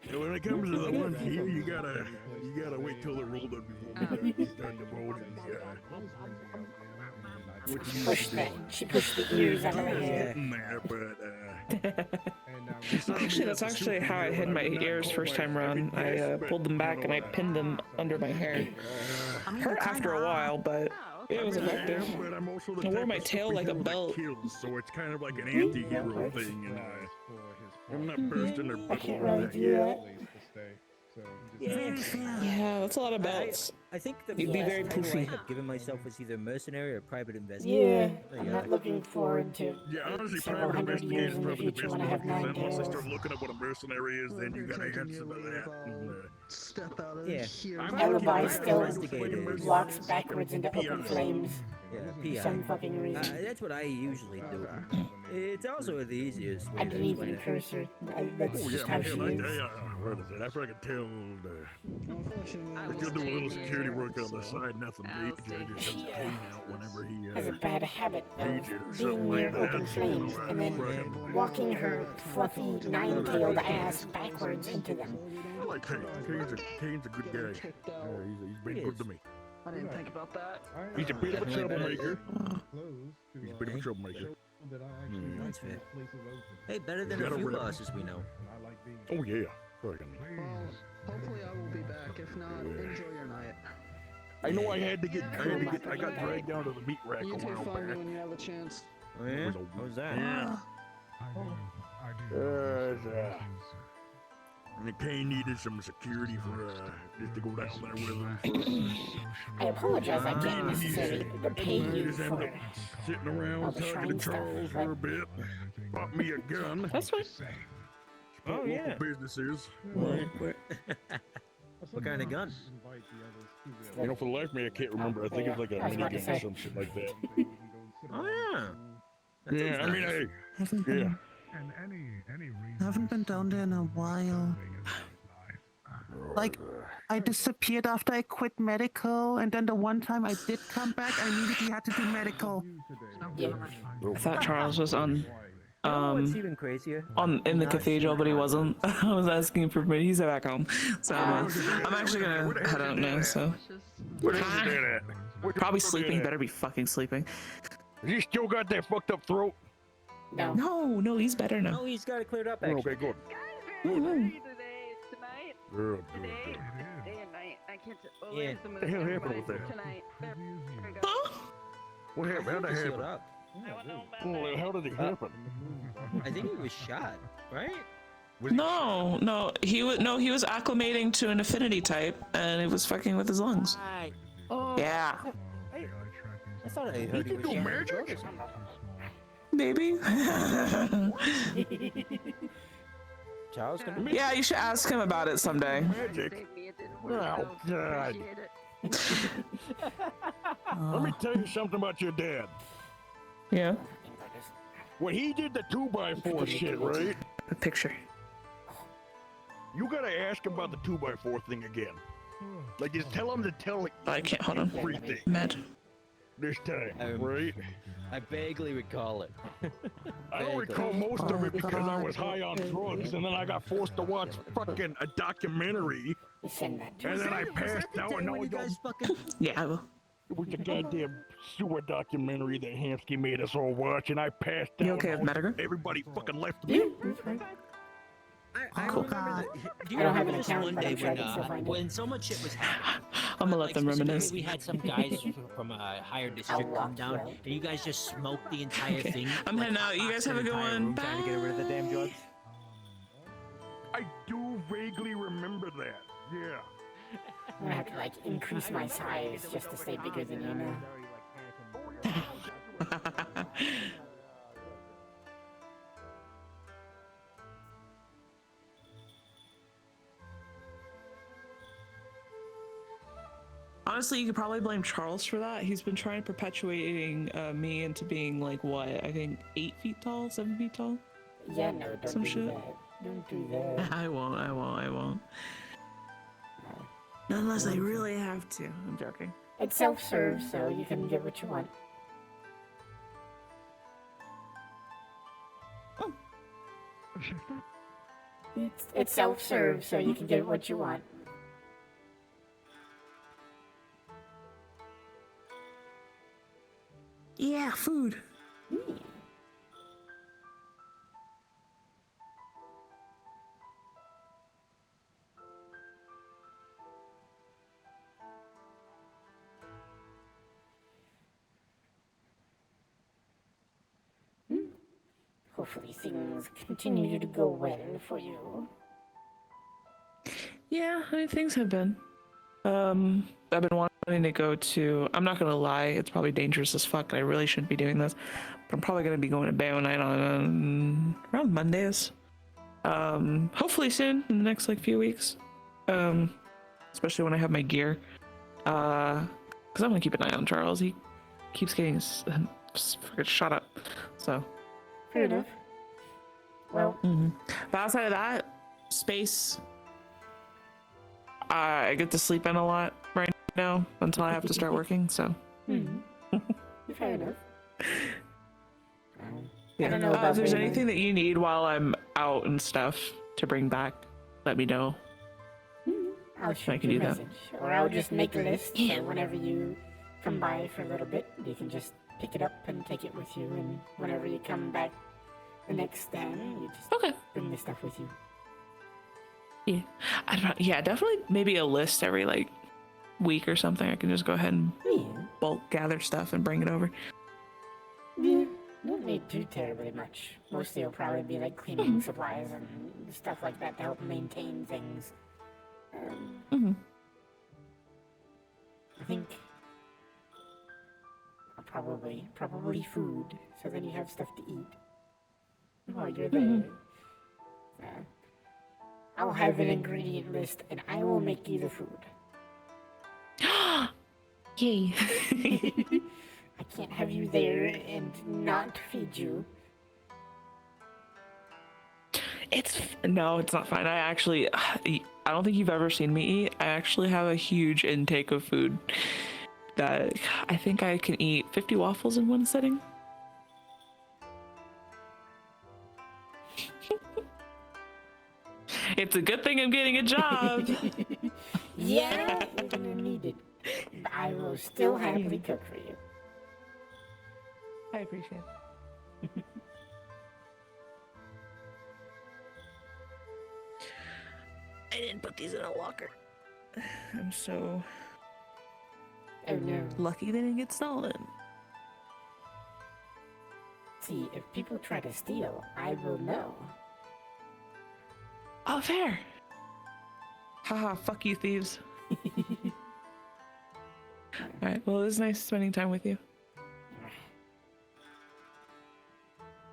Yeah, when it comes to the ones here, you gotta wait till they're older before you start to vote. She pushed the ears out of her hair. Actually, that's actually how I hid my ears first time around. I pulled them back and I pinned them under my hair. Hurt after a while, but it was effective. But I'm also the I wore type my of tail like a superhero that belt. kills, so it's kind of like an anti-hero thing, and I'm not bursting their I bubble can't or really that do yet. that. Yeah, that's a lot of belts. I think the You'd be very title I poofy. have given myself was either mercenary or private Yeah, investigator. I'm not looking forward to Yeah, honestly, several private hundred years investigator in the probably the future best when I one have because 9 then once they tails. start looking up what a mercenary is, then you gotta have some of that. Step out of Yeah. here. Alibi still Investigators. walks backwards into open flames. Yeah, For some fucking reason. That's what I usually do. It's also the easiest way I to didn't even explain it. curse her. That's Oh, just yeah, how man, she like, is. what is it? After I can tell, if you'll do a little security work on the side, nothing major, just has to clean out whenever he Has a bad habit needs it or of something being near like that. open flames and then walking her fluffy nine-tailed ass backwards into them. I like Kane. Kane's a good guy. He's been good to me. I didn't think about that. He's a bit of a Definitely better troublemaker. Close to, He's a bit of a troublemaker. that I actually like That's fair. these places open. Hey, better than Got a a few rep. bosses we know. I like being Oh yeah, fucking. Well, hopefully I will be back. If not, enjoy your night. I know I got dragged down to the meat rack a You two while find me back. when you have a chance. Oh yeah? What was that? Yeah. And Kane needed some security for just to go down there with him. I apologize, I can't necessarily pay you Just ended for up sitting all around the talking shrine to stuff, Charles for a bit. Bought me a gun. That's fine. Support Oh, yeah. local businesses. What kind of gun? You know, for the life of me, I can't remember. I think it's like a minigun or some shit like that. Oh yeah. Yeah, I mean, hey, yeah. Haven't been down there in a while. Like, I disappeared after I quit medical, and then the one time I did come back, I immediately had to do medical. I thought Charles was on What's even crazier? in the cathedral, but he wasn't. I was asking for permission. He's back home, so I'm actually gonna head out now. So Where the hell's your dad at? probably sleeping. Better be fucking sleeping. Has he still got that fucked up throat? No, he's better now. No, he's got it cleared up. Oh, Actually. okay, good. Today, tonight, Good, today, good, day and night. I can't. Oh, Yeah. where's the What the hell happened with that? Tonight. There we go. What happened? How'd that Sealed happen? up. Well, how did it happen? I think he was shot, right? No, he was acclimating to an affinity type, and it was fucking with his lungs. Yeah, I thought I heard he was shot. Magic? maybe. Charles gonna Yeah, you should ask him about it someday. Magic? Oh, God. Let me tell you something about your dad. Yeah, When he did the 2x4 shit, right? a picture. You gotta ask him about the 2x4 thing again. Like, just tell him to tell I can't. Hold on. everything Med. this time, right? I vaguely recall it. I don't recall most of it because I was high on drugs, and then I got forced to watch fucking a documentary, and then I passed out, and all Yeah, I will. it was a goddamn sewer documentary that Hamsky made us all watch, and I passed out. You okay and with Mediger? Everybody fucking left me. I remember that. Do you I don't have remember an this account, one but day I'm sure I can still find it. when so much shit was happening? I'm gonna let Like, them specifically, reminisce. we had some guys from a higher district come down, and you guys just smoked the entire Okay, thing. I'm heading out. You guys have a good one. Bye. Trying to get rid of the damn drugs. I do vaguely remember that. Yeah. I'm gonna have to like increase my size just to stay bigger than you now. Honestly, you could probably blame Charles for that. He's been trying perpetuating me into being like what? I think 8 feet tall, 7 feet tall. Yeah, no, don't Some do shit. that. Don't do that. I won't. Not unless I really have to. I'm joking. It's self-serve, so you can get what you want. It's self-serve, so you can get what you want. Yeah, food. Hopefully things continue to go well for you. Yeah, I mean, things have been. I've been wanting to go to. I'm not gonna lie, it's probably dangerous as fuck. I really shouldn't be doing this, but I'm probably gonna be going to Bayo Night on around Mondays. Hopefully soon in the next like few weeks. Especially when I have my gear. Because I'm gonna keep an eye on Charles. He keeps getting freaking shot up. So. Fair enough. Well. But outside of that, space. I get to sleep in a lot right now until I have to start working. So. Fair enough. Yeah. I don't know about if there's Bayo anything that you need while I'm out and stuff to bring back, let me know. I'll shoot you a message, or I'll just make a list. So whenever you come by for a little bit, you can just pick it up and take it with you. And whenever you come back the next day, you just bring the stuff with you. Yeah, I don't know. Yeah, definitely. Maybe a list every like week or something. I can just go ahead and bulk gather stuff and bring it over. Yeah, don't need too terribly much. Mostly it'll probably be like cleaning supplies and stuff like that to help maintain things. I think probably food, so then you have stuff to eat while you're there. I'll have an ingredient list and I will make you the food. Yay. I can't have you there and not feed you. No, it's not fine. I don't think you've ever seen me eat. I actually have a huge intake of food that I think I can eat 50 waffles in one sitting. It's a good thing I'm getting a job. Yeah, you're gonna need it. But I will still happily cook for you. I appreciate it. I didn't put these in a locker. I'm so lucky they didn't get stolen. See, if people try to steal, I will know. Oh, fair. Haha, fuck you, thieves. Alright, well, it was nice spending time with you.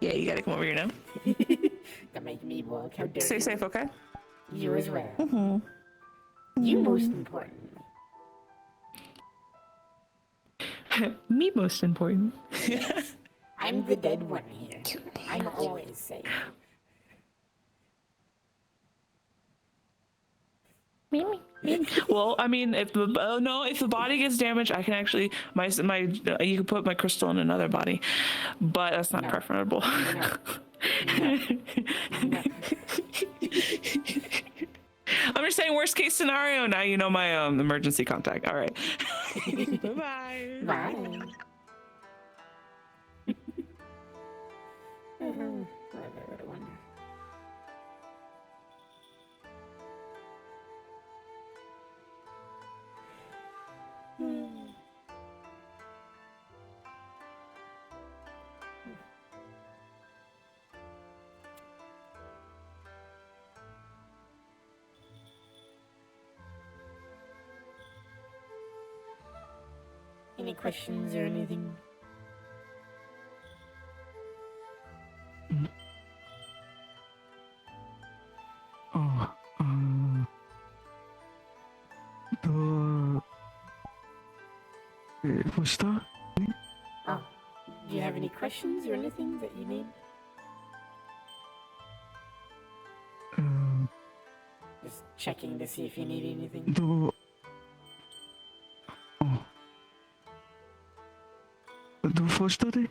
Yeah, you gotta come over here now. Don't make me walk. How dare Stay you? safe, okay? You as well. You most important. Me most important. Yes. I'm the dead one here. I'm always safe. Well, I mean, if the body gets damaged, I can actually you can put my crystal in another body, but that's not preferable. I'm just saying, worst case scenario. Now you know my emergency contact. All right. Bye-bye. Bye. Any questions or anything? What's that? Oh, do you have any questions or anything that you need? Just checking to see if you need anything. Vad står det?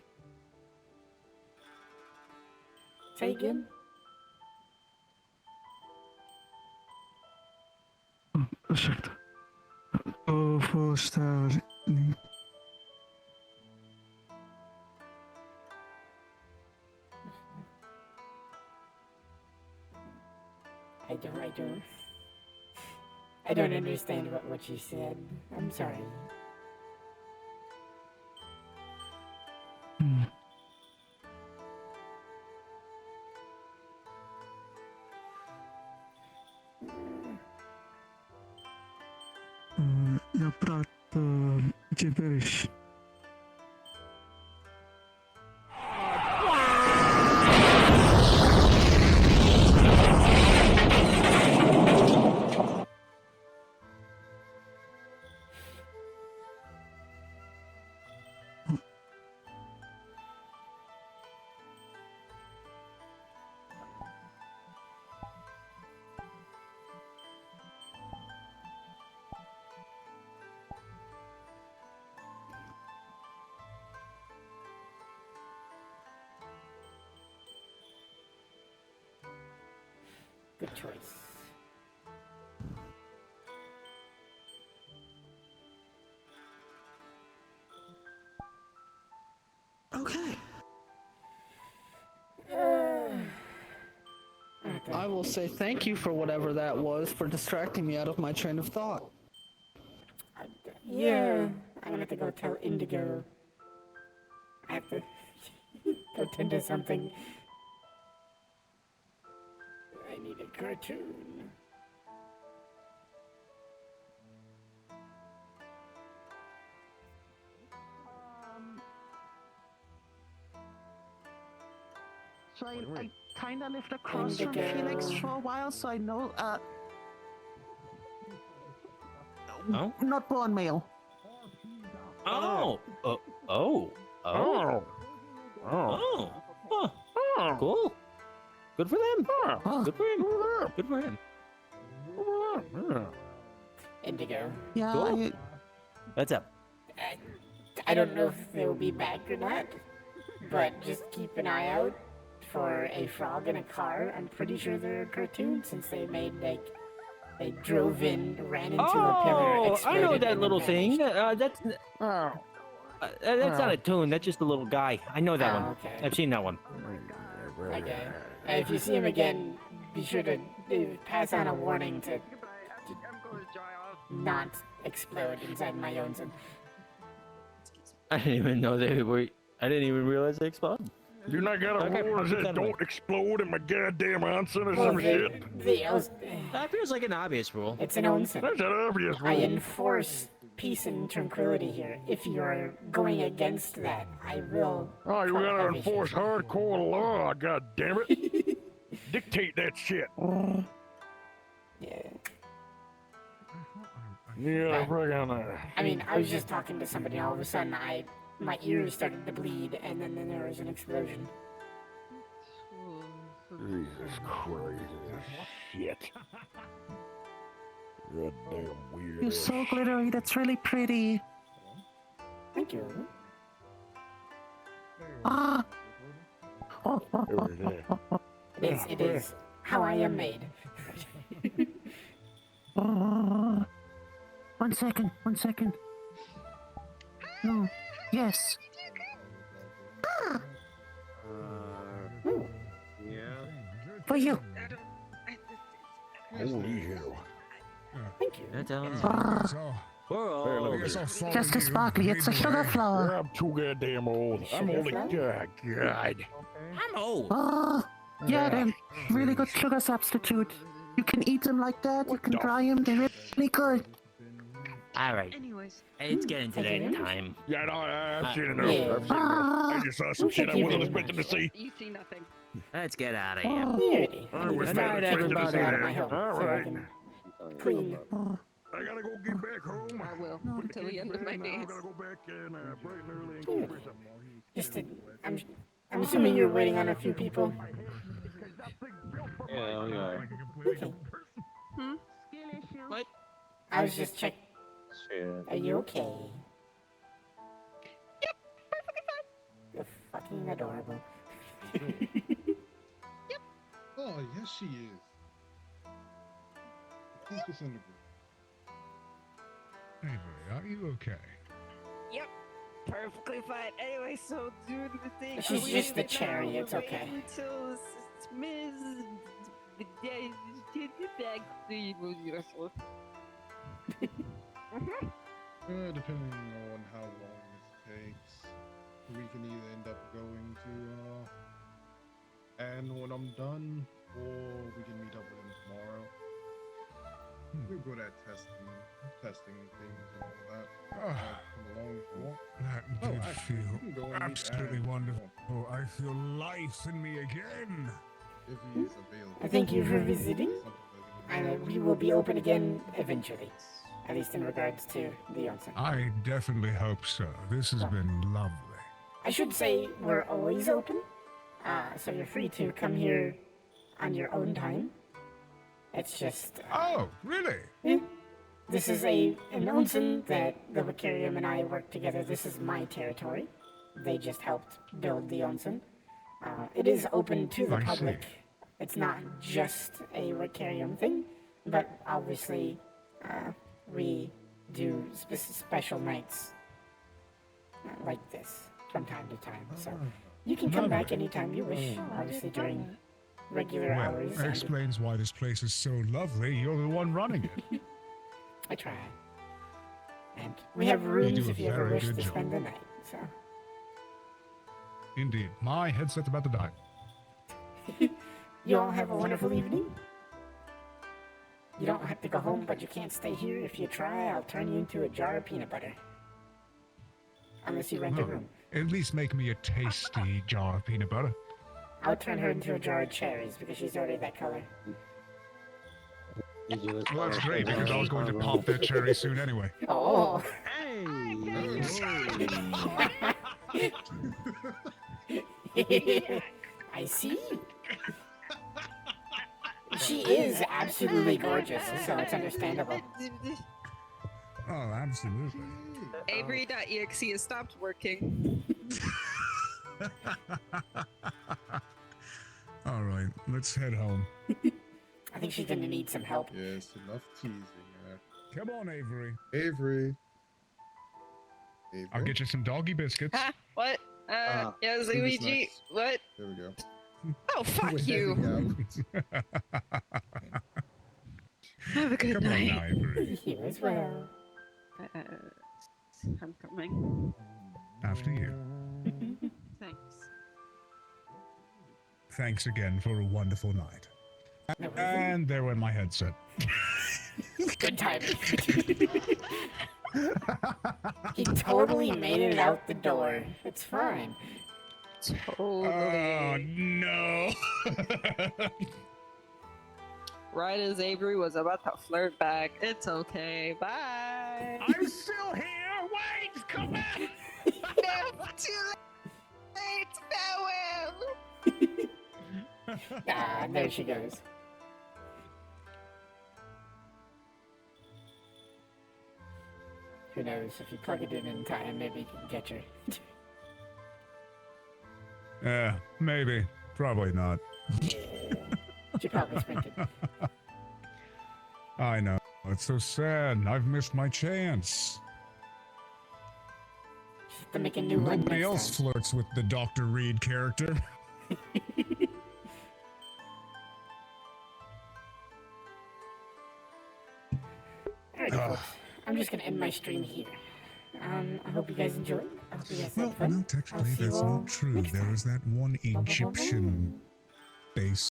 Say again? Ursäkta. Vad står det? I don't understand what you said. I'm sorry. Я брат gibberish. Good choice. Okay. I will say thank you for whatever that was for distracting me out of my train of thought. Yeah, I'm gonna have to go tell Indigo. I have to go tend to something. I need a cartoon. So I kind of lived across from Felix for a while, so I know, Oh? not born male. Oh. Oh. Huh. Cool. Good for them. Good for him. Good for him. Indigo. Yeah, Cool. What's up? I don't know if they'll be back or not, but just keep an eye out for a frog in a car. I'm pretty sure they're a cartoon since they made, like, they drove in, ran into a pillar, exploded, I know that and little then thing. That's not a tune. That's just a little guy. I know that one. Okay. I've seen that one. Okay. If you see him again, be sure to pass on a warning to not explode inside my own son. I didn't even know they were. I didn't even realize they exploded. You not got a rule that says don't explode in my goddamn onsen or Well, some shit? That feels like an obvious rule. It's an onsen. That's an obvious rule. I enforce peace and tranquility here. If you're going against that, I will. Oh, you gotta enforce hardcore law, god damn it. Dictate that shit. Yeah. Yeah, friggin' I mean, I was just talking to somebody, and all of a sudden, my ears started to bleed, and then there was an explosion. Jesus Christ. Shit. God damn weird. You're so glittery, that's really pretty. Thank you. Ah! It is how I am made. One second. No, yes. Yeah. For you. Holy hell. Thank you. That sounds. Just a sparkly, it's a sugar flower. I'm too goddamn old. I'm only, God. I'm old. Yeah, they're really good sugar substitute. You can eat them like that, you can dry them, they're really good. Alright. It's getting to that time. Yeah, no, I've seen enough. I've seen enough. I just saw some shit I wasn't expecting to see. You see nothing. Let's get out of here. I was Good not night, expecting to see everybody. that. All right. Clean. I gotta go get back home. I will until the end of my days. I'm gonna go back and bright and early and go for something. Just to, I'm assuming you're waiting on a few people. Yeah, we are. Okay. What? I was just checking. Shit. Are you okay? Yep, perfectly fine. You're fucking adorable. Oh, yes, she is. Please disintegrate. Anyway, are you okay? Yep, perfectly fine. Anyway, so dude, the thing. She's just the cherry, it's okay. Until Smith back to you was useful. Depending on how long this takes, we can either end up going to, and when I'm done, or we can meet up with him tomorrow. We're good at testing things and all that. Ah, Come along if you want. that did actually, you can go feel and meet absolutely Aaron if you wonderful. I feel life in me again. If he is available. Thank you for visiting. And we will be open again eventually. At least in regards to the onsen. I definitely hope so. This has been lovely. I should say we're always open. So you're free to come here on your own time. It's just... oh, really? Yeah. This is an onsen that the Vicarium and I work together. This is my territory. They just helped build the onsen. It is open to the public. It's not just a Vicarium thing, but obviously we do special nights like this from time to time. So you can come back anytime you wish, obviously during regular hours. That explains why this place is so lovely. You're the one running it. I try. And we have rooms if you ever wish to spend the night, so. Indeed. My headset's about to die. You all have a wonderful evening. You don't have to go home, but you can't stay here. If you try, I'll turn you into a jar of peanut butter. Unless you rent a room. At least make me a tasty jar of peanut butter. I'll turn her into a jar of cherries because she's already that color. Well, that's great because I was going to pop that cherry soon anyway. Oh. I see. She is absolutely gorgeous, so it's understandable. Oh, absolutely. Avery.exe has stopped working. All right, let's head home. I think she's gonna need some help. Yes, enough teasing. Come on, Avery. Avery. I'll get you some doggy biscuits. Huh? What? Yes, Luigi. What? There we go. Oh, fuck you. Have a good Come night. on, Avery. You as well. I'm coming. After you. Thanks. Thanks again for a wonderful night. And there went my headset. Good timing. He totally made it out the door. It's fine. Totally. Oh, no. Right as Avery was about to flirt back. It's okay. Bye. I'm still here. Wait, come back. No, too late. Farewell. Ah, there she goes. Who knows, if you plug it in time, maybe you can get her. Yeah, maybe. Probably not. She probably sprinted. I know. It's so sad. I've missed my chance. Just to make a new one. Nobody else flirts with the Dr. Reed character. Alright, folks. I'm just gonna end my stream here. I hope you guys enjoyed. I hope you guys had Well, fun. no, technically that's not true. There was that one Egyptian base